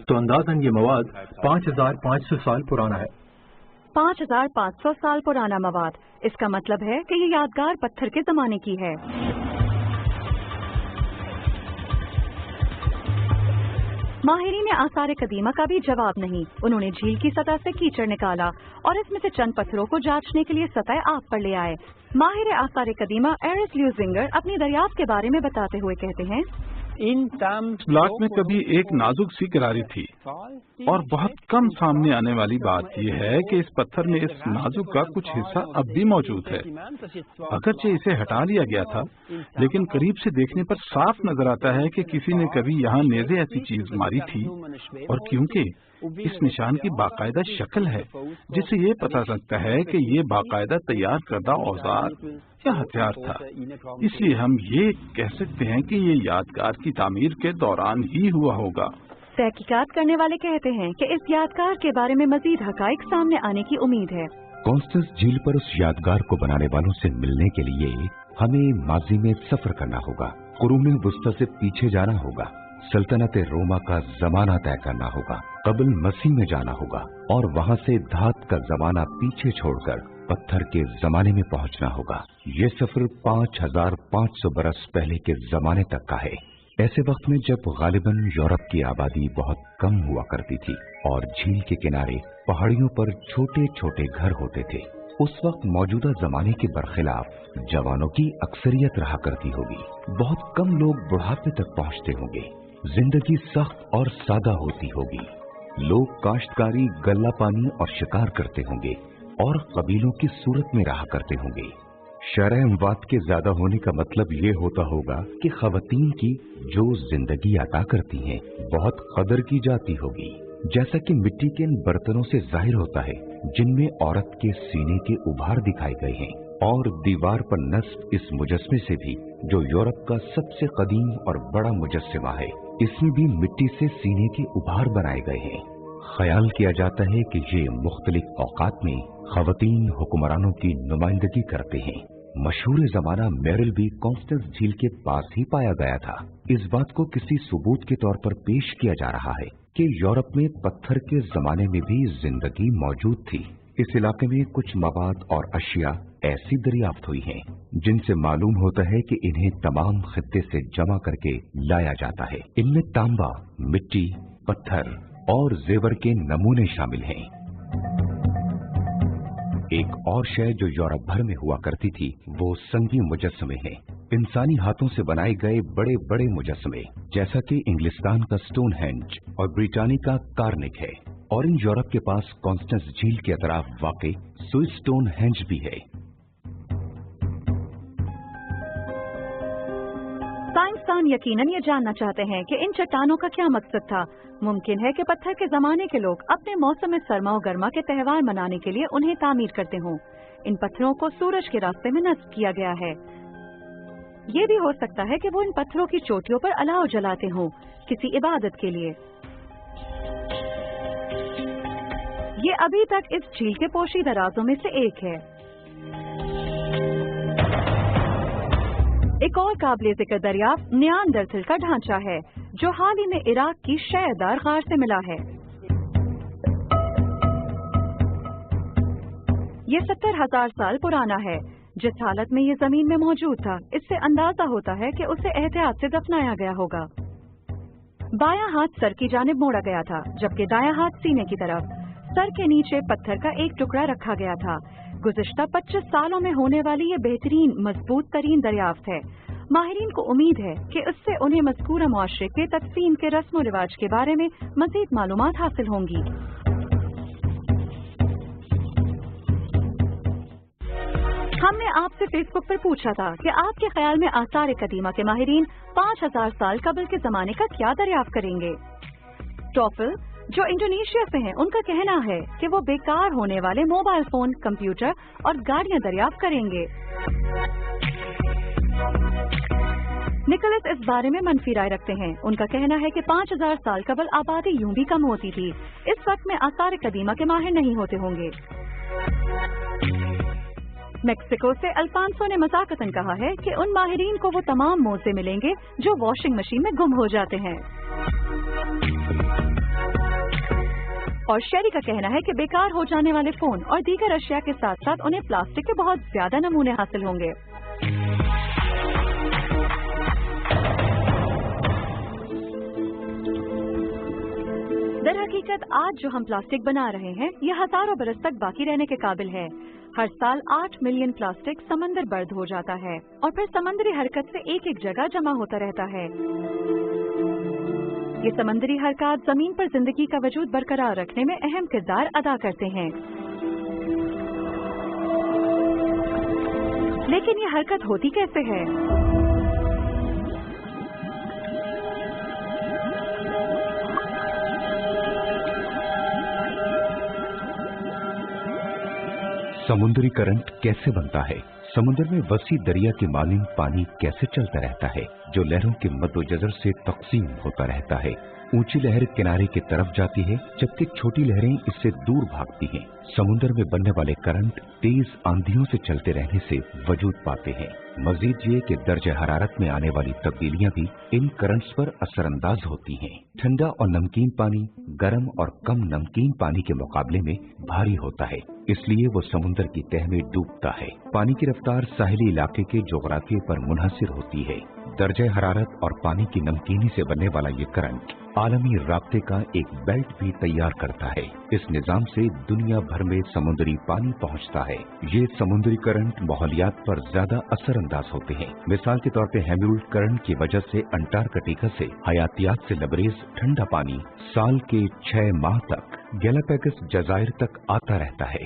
तो अंदाजन ये मवाद 5500 साल पुराना है। 5500 साल पुराना मवाद, इसका मतलब है कि ये यादगार पत्थर के जमाने की है। माहिरीन आसार कदीमा का भी जवाब नहीं। उन्होंने झील की सतह से कीचड़ निकाला और इसमें से चंद पत्थरों को जांचने के लिए सतह आग पर ले आए। माहिर आसार कदीमा एरिस ल्यूजिंगर अपनी दरियाफ्त के बारे में बताते हुए कहते हैं, ब्लॉक में कभी एक नाजुक सी किनारी थी और बहुत कम सामने आने वाली बात यह है कि इस पत्थर में इस नाजुक का कुछ हिस्सा अब भी मौजूद है। अगरचे इसे हटा लिया गया था, लेकिन करीब से देखने पर साफ नजर आता है कि किसी ने कभी यहाँ नेज़े ऐसी चीज मारी थी, और क्योंकि इस निशान की बाकायदा शक्ल है जिससे ये पता सकता है कि ये बाकायदा तैयार करदा औजार या हथियार था, इसलिए हम ये कह सकते हैं कि ये यादगार की तामीर के दौरान ही हुआ होगा। तहकीकात करने वाले कहते हैं कि इस यादगार के बारे में मजीद हकाइक सामने आने की उम्मीद है। कॉन्स्टेंस झील पर उस यादगार को बनाने वालों से मिलने के लिए हमें माजी में सफर करना होगा, कुरूने वुस्ता से पीछे जाना होगा, सल्तनत रोमा का जमाना तय करना होगा, कब्ल मसीह में जाना होगा और वहाँ से धात का जमाना पीछे छोड़कर पत्थर के जमाने में पहुँचना होगा। ये सफर 5500 बरस पहले के जमाने तक का है। ऐसे वक्त में जब गालिबन यूरोप की आबादी बहुत कम हुआ करती थी और झील के किनारे पहाड़ियों पर छोटे छोटे घर होते थे, उस वक्त मौजूदा जमाने के बरखिलाफ जवानों की अक्सरियत रहा करती होगी। बहुत कम लोग बुढ़ापे तक पहुँचते होंगे। जिंदगी सख्त और सादा होती होगी। लोग काश्तकारी, गल्ला पानी और शिकार करते होंगे और कबीलों की सूरत में रहा करते होंगे। शरअ अमवात के ज्यादा होने का मतलब ये होता होगा कि खवातीन की जो जिंदगी अता करती हैं बहुत कदर की जाती होगी, जैसा कि मिट्टी के इन बर्तनों से जाहिर होता है जिनमें औरत के सीने के उभार दिखाए गए हैं, और दीवार पर नस्ब इस मुजस्मे से भी जो यूरोप का सबसे कदीम और बड़ा मुजस्समा है, इसमें भी मिट्टी से सीने के उभार बनाए गए हैं। ख्याल किया जाता है कि ये मुख्तलिफ औकात में खवातीन हुक्मरानों की नुमाइंदगी करते हैं। मशहूर जमाना मेरिल भी कॉन्स्टेंस झील के पास ही पाया गया था। इस बात को किसी सबूत के तौर पर पेश किया जा रहा है कि यूरोप में पत्थर के जमाने में भी जिंदगी मौजूद थी। इस इलाके में कुछ मवाद और अशिया ऐसी दरियाफ्त हुई हैं जिनसे मालूम होता है कि इन्हें तमाम खित्ते से जमा करके लाया जाता है। इनमें तांबा, मिट्टी, पत्थर और जेवर के नमूने शामिल हैं। एक और शय जो यूरोप भर में हुआ करती थी वो संगी मुजस्समे हैं। इंसानी हाथों से बनाए गए बड़े बड़े मुजस्समे, जैसा कि इंग्लिस्तान का स्टोनहेंज और ब्रिटानी का कार्निक है, और इन यूरोप के पास कॉन्स्टेंस झील के अतराफ वाक़ई स्विस स्टोनहेंज भी है। साइंसदान यकीनन ये जानना चाहते हैं कि इन चट्टानों का क्या मकसद था। मुमकिन है कि पत्थर के जमाने के लोग अपने मौसम में सरमा और गर्मा के त्यौहार मनाने के लिए उन्हें तामीर करते हों। इन पत्थरों को सूरज के रास्ते में नस्ब किया गया है। ये भी हो सकता है कि वो इन पत्थरों की चोटियों पर अलाव जलाते हों किसी इबादत के लिए। ये अभी तक इस झील के पोशीदा राजों में से एक है। एक और काबिल जिक्र दरियाफ्त नियानदरथल का ढांचा है जो हाल ही में इराक की शयदार गार से मिला है। ये 70,000 साल पुराना है। जिस हालत में ये जमीन में मौजूद था, इससे अंदाजा होता है कि उसे एहतियात से दफनाया गया होगा। बायां हाथ सर की जानिब मोड़ा गया था, जबकि दायां हाथ सीने की तरफ। सर के नीचे पत्थर का एक टुकड़ा रखा गया था। गुज़िश्ता 25 सालों में होने वाली ये बेहतरीन मजबूत तरीन दरियाफ्त है। माहिरीन को उम्मीद है कि उससे उन्हें मज़कूरा मुआशरे के तक़सीम के रस्म रिवाज के बारे में मज़ीद मालूमात हासिल होंगी। हमने आपसे फेसबुक पर पूछा था कि आपके ख्याल में आसार कदीमा के माहिरीन 5000 साल कबल के जमाने का क्या दरियाफ्त करेंगे। टॉफल जो इंडोनेशिया से हैं, उनका कहना है कि वो बेकार होने वाले मोबाइल फोन, कंप्यूटर और गाड़ियां दरियाफ्त करेंगे। निकोलस इस बारे में मनफी राय रखते हैं। उनका कहना है कि 5000 साल कबल आबादी यूं भी कम होती थी। इस वक्त में आसार कदीमा के माहिर नहीं होते होंगे। मेक्सिको से अल्फांसो ने मजाकतन कहा है कि उन माहिरीन को वो तमाम मोजे मिलेंगे जो वॉशिंग मशीन में गुम हो जाते हैं। और शेरी का कहना है कि बेकार हो जाने वाले फोन और दीगर अशिया के साथ साथ उन्हें प्लास्टिक के बहुत ज्यादा नमूने हासिल होंगे। दरहकीकत आज जो हम प्लास्टिक बना रहे हैं ये हजारों बरस तक बाकी रहने के काबिल है। हर साल 8 मिलियन प्लास्टिक समंदर बर्द हो जाता है और फिर समंदरी हरकत से एक एक जगह जमा होता रहता है। ये समंदरी हरकत जमीन पर जिंदगी का वजूद बरकरार रखने में अहम किरदार अदा करते हैं। लेकिन ये हरकत होती कैसे है? समुद्री करंट कैसे बनता है? समुद्र में वसी दरिया के मालिन पानी कैसे चलता रहता है जो लहरों के मद्दोजर से तकसीम होता रहता है। ऊंची लहर किनारे की तरफ जाती है जबकि छोटी लहरें इससे दूर भागती हैं। समुद्र में बनने वाले करंट तेज आंधियों से चलते रहने से वजूद पाते हैं। मजीद ये कि दर्जे हरारत में आने वाली तब्दीलियां भी इन करंट्स पर असरअंदाज होती हैं। ठंडा और नमकीन पानी गर्म और कम नमकीन पानी के मुकाबले में भारी होता है, इसलिए वो समुद्र की तह में डूबता है। पानी की रफ्तार साहिली इलाके के जोग्राफिये पर मुनहसिर होती है। दर्जे हरारत और पानी की नमकीनी से बनने वाला ये करंट आलमी राब्ते का एक बेल्ट भी तैयार करता है। इस निजाम से दुनिया भर में समुद्री पानी पहुंचता है। ये समुद्री करंट माहौलियात पर ज्यादा असरअंदाज होते हैं। मिसाल के तौर पे हेम्यूल्ट करंट की वजह से अंटार्कटिका से हयातियात से लबरेज ठंडा पानी साल के 6 माह तक गैलापैगस जजायर तक आता रहता है,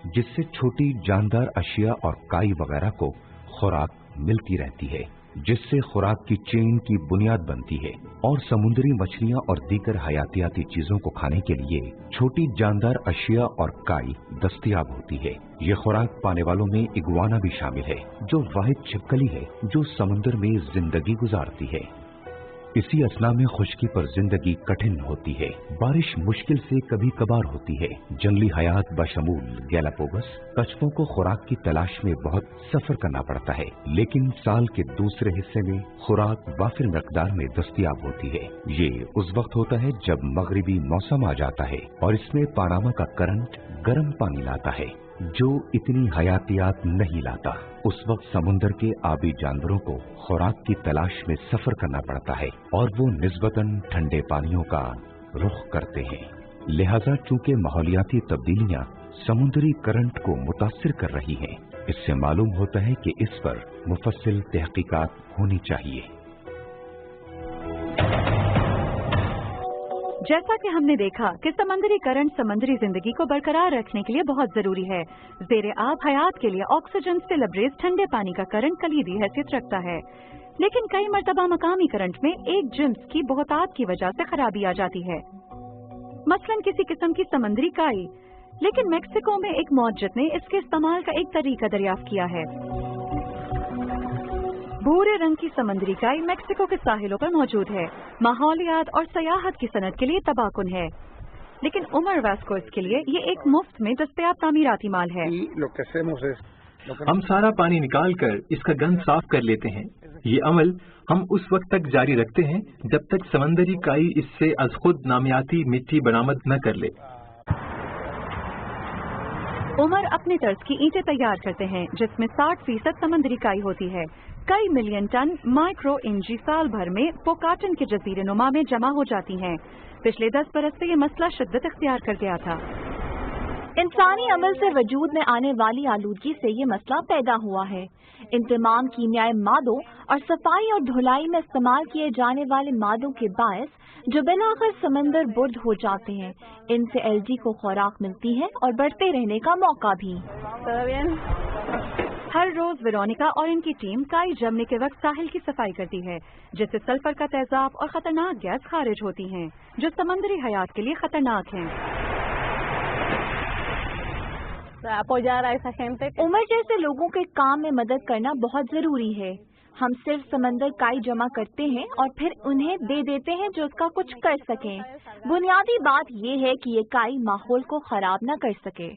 जिससे छोटी जानदार अशिया और काई वगैरह को खुराक मिलती रहती है, जिससे खुराक की चेन की बुनियाद बनती है और समुद्री मछलियां और दीगर हयातियाती चीजों को खाने के लिए छोटी जानदार अशिया और काई दस्तयाब होती है। ये खुराक पाने वालों में इगुआना भी शामिल है, जो वाहिद छिपकली है जो समुद्र में जिंदगी गुजारती है। इसी असना में खुश्की पर जिंदगी कठिन होती है। बारिश मुश्किल से कभी कभार होती है। जंगली हयात बशमूल गैलापोगस कछुओं को खुराक की तलाश में बहुत सफर करना पड़ता है, लेकिन साल के दूसरे हिस्से में खुराक वाफिर मकदार में दस्तयाब होती है। ये उस वक्त होता है जब मगरिबी मौसम आ जाता है और इसमें पानामा का करंट गर्म पानी लाता है जो इतनी हयातियात नहीं लाता। उस वक्त समुद्र के आबी जानवरों को खुराक की तलाश में सफर करना पड़ता है और वो निस्बतन ठंडे पानियों का रुख करते हैं। लिहाजा चूंकि माहौलियाती तब्दीलियां समुद्री करंट को मुतासिर कर रही हैं, इससे मालूम होता है कि इस पर मुफस्सिल तहकीकात होनी चाहिए। जैसा कि हमने देखा कि समंदरी करंट समुद्री जिंदगी को बरकरार रखने के लिए बहुत जरूरी है। ज़ेरे आब हयात के लिए ऑक्सीजन से लबरेज ठंडे पानी का करंट कलीदी हैसियत रखता है, लेकिन कई मर्तबा मकामी करंट में एक जिन्स की बहुतात की वजह से खराबी आ जाती है, मसलन किसी किस्म की समंदरी काई। लेकिन मेक्सिको में एक मौजद ने इसके इस्तेमाल का एक तरीका दरियाफ्त किया है। भूरे रंग की समंदरी काई मेक्सिको के साहिलों पर मौजूद है। माहौलियात और सयाहत की सनत के लिए तबाकुन है, लेकिन उमर वास्को इसके लिए ये एक मुफ्त में दस्तयाब तामीराती माल है। हम सारा पानी निकाल कर इसका गंद साफ कर लेते हैं। ये अमल हम उस वक्त तक जारी रखते हैं जब तक समंदरी काई इससे अज खुद नामियाती मिट्टी बरामद न कर ले। उमर अपने तर्ज की ईंटें तैयार करते हैं जिसमें 60% समंदरी काई होती है। कई मिलियन टन माइक्रो इंजी साल भर में पोकाटन के जजीरे नुमा में जमा हो जाती हैं। पिछले 10 बरस से ये मसला शिद्दत इख्तियार कर गया था। इंसानी अमल से वजूद में आने वाली आलूदगी से ये मसला पैदा हुआ है। इन तमाम कीमियाई मादों और सफाई और धुलाई में इस्तेमाल किए जाने वाले मादों के बायस जो बिलाखिर समंदर बुर्द हो जाते हैं, इनसे एलजी को खुराक मिलती है और बढ़ते रहने का मौका भी। हर रोज वेरोनिका और इनकी टीम काई जमने के वक्त साहिल की सफाई करती है, जिससे सल्फर का तेजाब और खतरनाक गैस खारिज होती हैं, जो समंदरी हयात के लिए खतरनाक हैं। उमर जैसे लोगों के काम में मदद करना बहुत जरूरी है। हम सिर्फ समंदर काई जमा करते हैं और फिर उन्हें दे देते हैं जो उसका कुछ कर सकें। बुनियादी बात ये है कि ये काई माहौल को खराब न कर सके।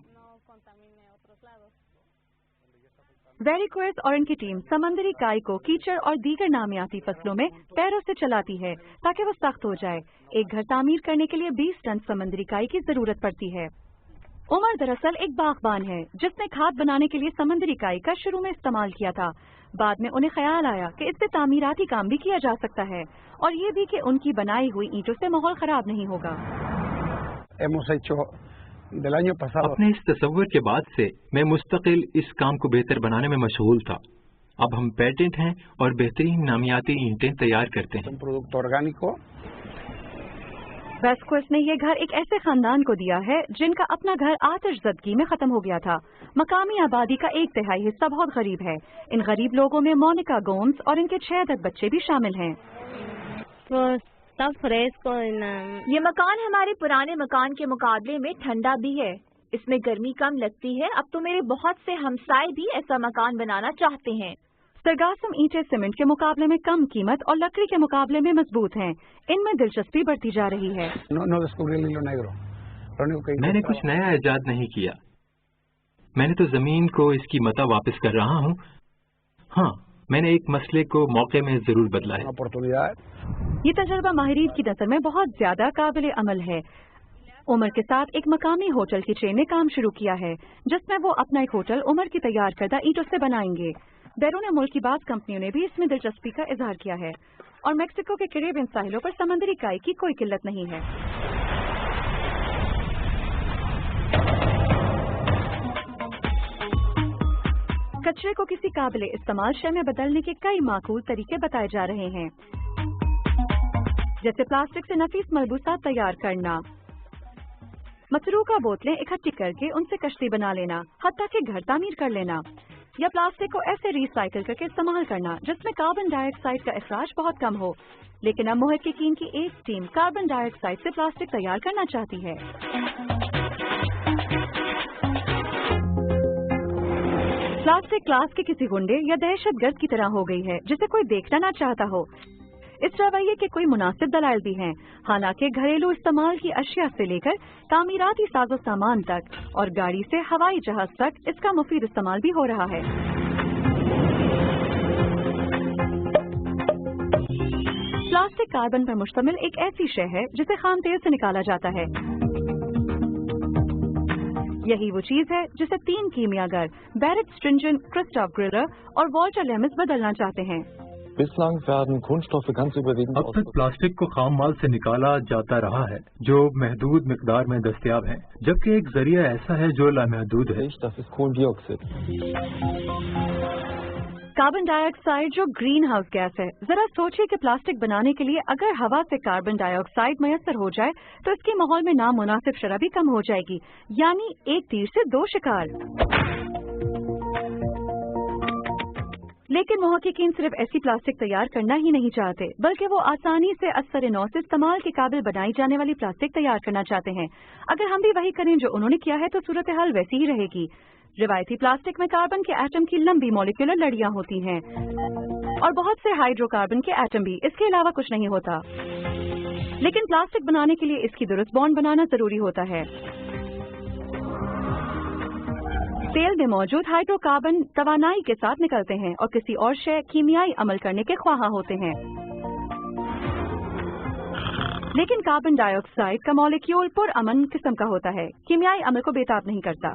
वेरिक्वेस और इनकी टीम समंदरी काई को कीचड़ और दीगर नामियाती फसलों में पैरों से चलाती है ताकि वो सख्त हो जाए। एक घर तामीर करने के लिए 20 टन समंदरी काई की जरूरत पड़ती है। उमर दरअसल एक बागबान है जिसने खाद बनाने के लिए समंदरी काई का शुरू में इस्तेमाल किया था। बाद में उन्हें ख्याल आया कि इससे तामीराती काम भी किया जा सकता है और ये भी कि उनकी बनाई हुई ईंटों से माहौल खराब नहीं होगा। अपने इस तस्वर के बाद से मैं मुस्तकिल इस काम को बेहतर बनाने में मशगूल था। अब हम पेटेंट हैं और बेहतरीन नामियाती ईंटें तैयार करते हैं। वेस्क्वेस ने ये घर एक ऐसे खानदान को दिया है जिनका अपना घर आतिशज़दगी में खत्म हो गया था। मकामी आबादी का 1/3 हिस्सा बहुत गरीब है। इन गरीब लोगों में मोनिका गोम्स और इनके 6 अदद बच्चे भी शामिल हैं। ये मकान हमारे पुराने मकान के मुकाबले में ठंडा भी है। इसमें गर्मी कम लगती है। अब तो मेरे बहुत से हमसाए भी ऐसा मकान बनाना चाहते हैं। सरगासम ईंटें सीमेंट के मुकाबले में कम कीमत और लकड़ी के मुकाबले में मजबूत हैं। इनमें दिलचस्पी बढ़ती जा रही है। मैंने कुछ नया इजाद नहीं किया। मैंने तो जमीन को इसकी मता वापस कर रहा हूँ। हाँ, मैंने एक मसले को मौके में जरूर बदला है। ये तजर्बा माहिरीन की नजर में बहुत ज्यादा काबिल अमल है। उमर के साथ एक मकामी होटल की चेन ने काम शुरू किया है जिसमें वो अपना एक होटल उमर की तैयार करदा ईंटों से बनाएंगे। बैरून मुल्क की बात कंपनियों ने भी इसमें दिलचस्पी का इजहार किया है और मेक्सिको के कैरेबियन साहिलों पर समंदरी काई की कोई किल्लत नहीं है। कचरे को किसी काबिल इस्तेमाल शय में बदलने के कई माकूल तरीके बताए जा रहे हैं, जैसे प्लास्टिक से नफीस मलबूसात तैयार करना, मसरूका बोतलें इकट्ठी करके उनसे कश्ती बना लेना, हत्ता के घर तामीर कर लेना, या प्लास्टिक को ऐसे रिसाइकिल करके इस्तेमाल करना जिसमें कार्बन डाइऑक्साइड का अखराज बहुत कम हो। लेकिन अब मुहक्किकीन की एक टीम कार्बन डाइऑक्साइड से प्लास्टिक तैयार करना चाहती है। प्लास्टिक क्लास के किसी गुंडे या दहशतगर्द की तरह हो गई है जिसे कोई देखना ना चाहता हो। इस रवैये के कोई मुनासिब दलाइल भी हैं। हालांकि घरेलू इस्तेमाल की अशिया से लेकर तामीराती साजो सामान तक और गाड़ी से हवाई जहाज तक इसका मुफीद इस्तेमाल भी हो रहा है। प्लास्टिक कार्बन पर मुश्तमिल एक ऐसी शय है जिसे खाम तेल से निकाला जाता है। यही वो चीज है जिसे 3 कीमियागर बैरेट स्ट्रिंजेंट, क्रिस्टोफ ग्रिलर और वॉल्टर लेमिस बदलना चाहते हैं। अब तक प्लास्टिक को खाम माल से निकाला जाता रहा है जो महदूद मिकदार में दस्तयाब है, जबकि एक जरिया ऐसा है जो लामहदूद है। कार्बन डाइऑक्साइड जो ग्रीन हाउस गैस है। जरा सोचिए कि प्लास्टिक बनाने के लिए अगर हवा से कार्बन डाइऑक्साइड मयसर हो जाए तो इसके माहौल में नामुनासिब शरह भी कम हो जाएगी, यानी एक तीर से 2 शिकार। लेकिन मुहक्किकीन सिर्फ ऐसी प्लास्टिक तैयार करना ही नहीं चाहते, बल्कि वो आसानी से असर नौ से इस्तेमाल के काबिल बनाई जाने वाली प्लास्टिक तैयार करना चाहते हैं। अगर हम भी वही करें जो उन्होंने किया है तो सूरत हाल वैसी ही रहेगी। रिवायती प्लास्टिक में कार्बन के एटम की लंबी मॉलिक्यूलर लड़ियां होती हैं और बहुत से हाइड्रोकार्बन के एटम भी, इसके अलावा कुछ नहीं होता। लेकिन प्लास्टिक बनाने के लिए इसकी दुरुस्त बॉन्ड बनाना जरूरी होता है। तेल में मौजूद हाइड्रोकार्बन तवानाई के साथ निकलते हैं और किसी और शय कीमियाई अमल करने के ख्वाहा होते हैं। लेकिन कार्बन डाइऑक्साइड का मॉलिक्यूल पुरअमन किस्म का होता है, कीमियाई अमल को बेताब नहीं करता।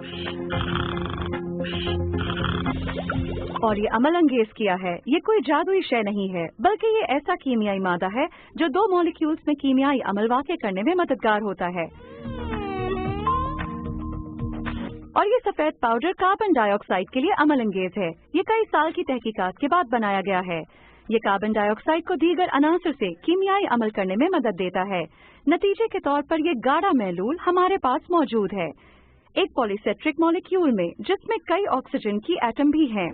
और ये अमल अंगेज किया है, ये कोई जादुई शय नहीं है, बल्कि ये ऐसा कीमियाई मादा है जो 2 मॉलिक्यूल्स में कीमियाई अमल वाक़ करने में मददगार होता है। और ये सफेद पाउडर कार्बन डाइऑक्साइड के लिए अमल अंगेज है। ये कई साल की तहकीकात के बाद बनाया गया है। ये कार्बन डाइऑक्साइड को दीगर अनासर से कीमियाई अमल करने में मदद देता है। नतीजे के तौर पर ये गाढ़ा महलूल हमारे पास मौजूद है, एक पॉलीसेट्रिक मॉलिक्यूल में जिसमें कई ऑक्सीजन की एटम भी हैं।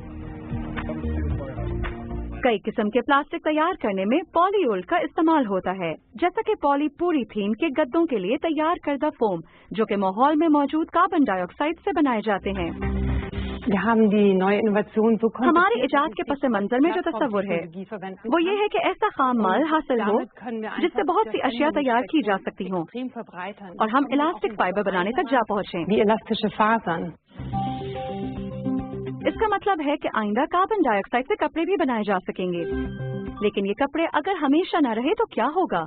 कई किस्म के प्लास्टिक तैयार करने में पॉलीओल का इस्तेमाल होता है, जैसा कि पॉलीपूरीथीन के गद्दों के लिए तैयार करदा फोम, जो कि माहौल में मौजूद कार्बन डाइऑक्साइड से बनाए जाते हैं। हमारे इजाद के पस मंजर में जो तस्वुर है वो ये है कि ऐसा खाम माल हासिल हो जिससे बहुत सी अशिया तैयार की जा सकती हों और हम इलास्टिक फाइबर बनाने तक जा पहुँचे। इसका मतलब है कि आइंदा कार्बन डाइऑक्साइड से कपड़े भी बनाए जा सकेंगे, लेकिन ये कपड़े अगर हमेशा न रहे तो क्या होगा?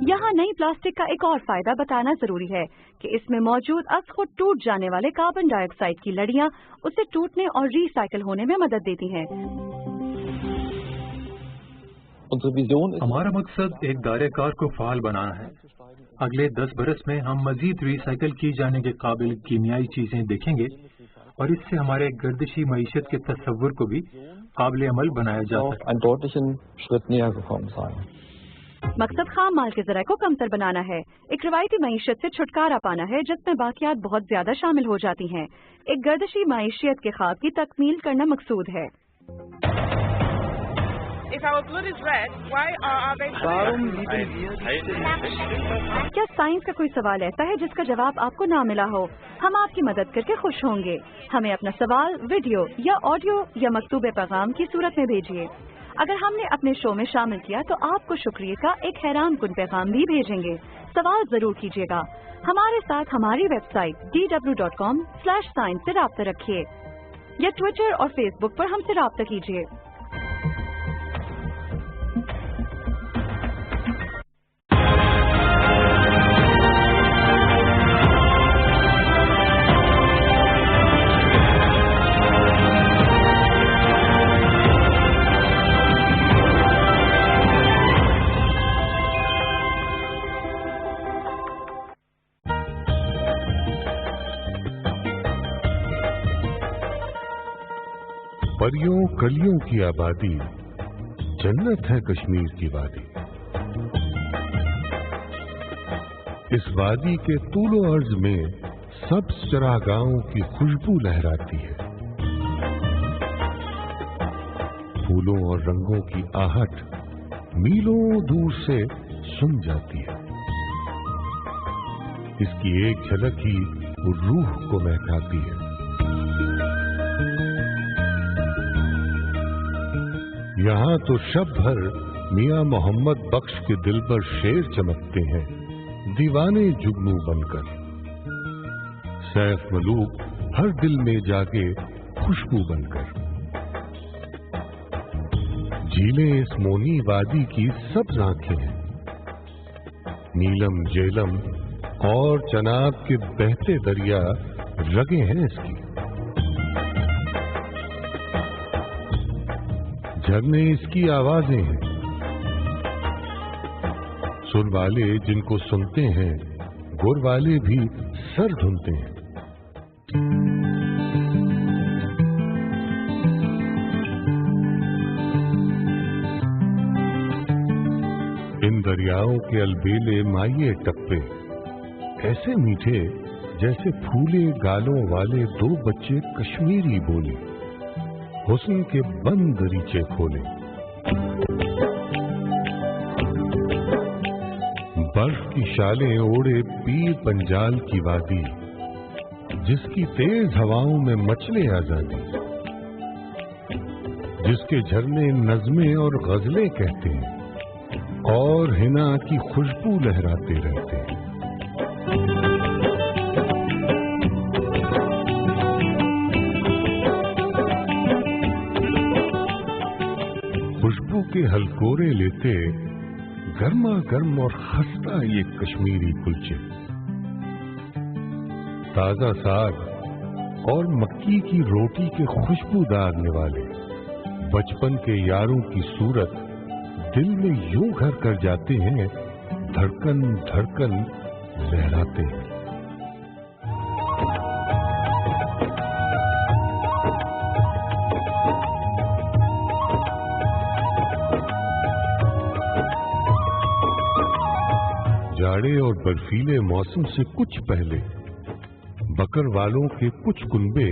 यहाँ नई प्लास्टिक का एक और फायदा बताना जरूरी है कि इसमें मौजूद अज़ खुद टूट जाने वाले कार्बन डाइऑक्साइड की लड़ियाँ उसे टूटने और रिसाइकिल होने में मदद देती हैं। हमारा मकसद एक दायरेकार को फाल बनाना है। अगले 10 बरस में हम मजीद रिसाइकिल की जाने के काबिल कीमियाई चीजें देखेंगे और इससे हमारे गर्दिशी मईशत के तस्वुर को भी काबिल अमल बनाया जा सकता है। मकसद खाम माल के ज़राए को कमतर बनाना है, एक रवायती मईशत से छुटकारा पाना है जिसमें बाकियात बहुत ज्यादा शामिल हो जाती हैं। एक गर्दिशी मईशियत के ख्वाब की तकमील करना मकसूद है। क्या साइंस का कोई सवाल ऐसा है जिसका जवाब आपको ना मिला हो? हम आपकी मदद करके खुश होंगे। हमें अपना सवाल वीडियो या ऑडियो या मकतूबे पैगाम की सूरत में भेजिए। अगर हमने अपने शो में शामिल किया तो आपको शुक्रिया का एक हैरान कुन पैगाम भी भेजेंगे। सवाल जरूर कीजिएगा। हमारे साथ हमारी वेबसाइट dw.com/science से राब्ता रखिए या ट्विटर और फेसबुक पर हमसे राब्ता कीजिए। परियों कलियों की आबादी, जन्नत है कश्मीर की वादी। इस वादी के तूलो अर्ज में सब चरागाहों की खुशबू लहराती है। फूलों और रंगों की आहट मीलों दूर से सुन जाती है। इसकी एक झलक ही रूह को महकाती है। यहाँ तो शब भर मियाँ मोहम्मद बख्श के दिल पर शेर चमकते हैं, दीवाने जुगनू बनकर। सैफ मलूक हर दिल में जाके खुशबू बनकर। झीलें इस मोनी वादी की सब आंखें हैं। नीलम जेलम और चनाब के बहते दरिया रगे हैं इसकी। झरने इसकी आवाजें हैं। सुर वाले जिनको सुनते हैं, गुर वाले भी सर ढूंढते हैं। इन दरियाओं के अलबेले माये टप्पे ऐसे मीठे जैसे फूले गालों वाले दो बच्चे कश्मीरी बोले, हुस्न के बंद दरीचे खोले। बर्फ की शालें ओढ़े पीर पंजाल की वादी, जिसकी तेज हवाओं में मचले आजादी, जिसके झरने नज़में और गजलें कहते हैं और हिना की खुशबू लहराते रहते हैं। खुशबू के हलकोरे लेते गर्मा गर्म और खस्ता ये कश्मीरी कुलचे, ताजा साग और मक्की की रोटी के खुशबूदार निवाले बचपन के यारों की सूरत दिल में यूं घर कर जाते हैं, धड़कन धड़कन लहराते हैं। जाड़े और बर्फीले मौसम से कुछ पहले बकर वालों के कुछ कुनबे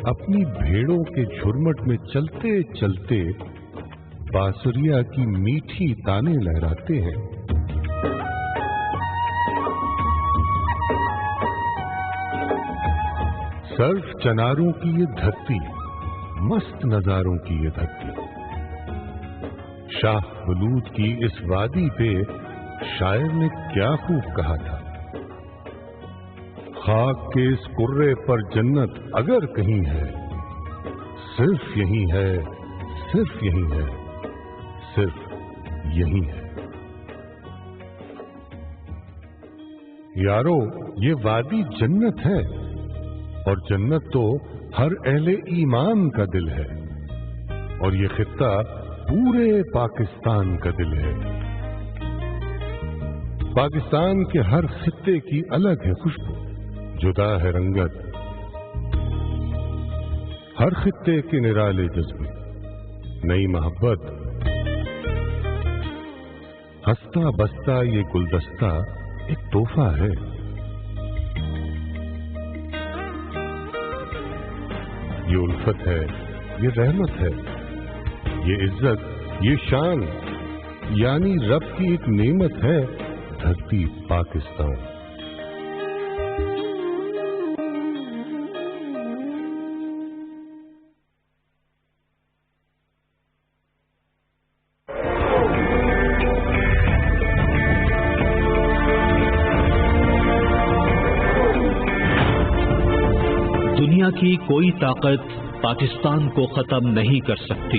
अपनी भेड़ों के झुरमुट में चलते चलते बांसुरिया की मीठी ताने लहराते हैं। सर्फ चनारों की ये धरती, मस्त नजारों की ये धरती, शाह बलूद की इस वादी पे शायर ने क्या खूब कहा था। खाक के इस कुर्रे पर जन्नत अगर कहीं है, सिर्फ यही है, सिर्फ यही है, सिर्फ यही है। यारो, ये वादी जन्नत है, और जन्नत तो हर अहले ईमान का दिल है, और ये खित्ता पूरे पाकिस्तान का दिल है। पाकिस्तान के हर खित्ते की अलग है खुशबू, जुदा है रंगत, हर खित्ते के निराले जज्बे, नई मोहब्बत, हंसता बसता ये गुलदस्ता एक तोहफा है। ये उल्फत है, ये रहमत है, ये इज्जत, ये शान, यानी रब की एक नेमत है धरती पाकिस्तान। दुनिया की कोई ताकत पाकिस्तान को खत्म नहीं कर सकती।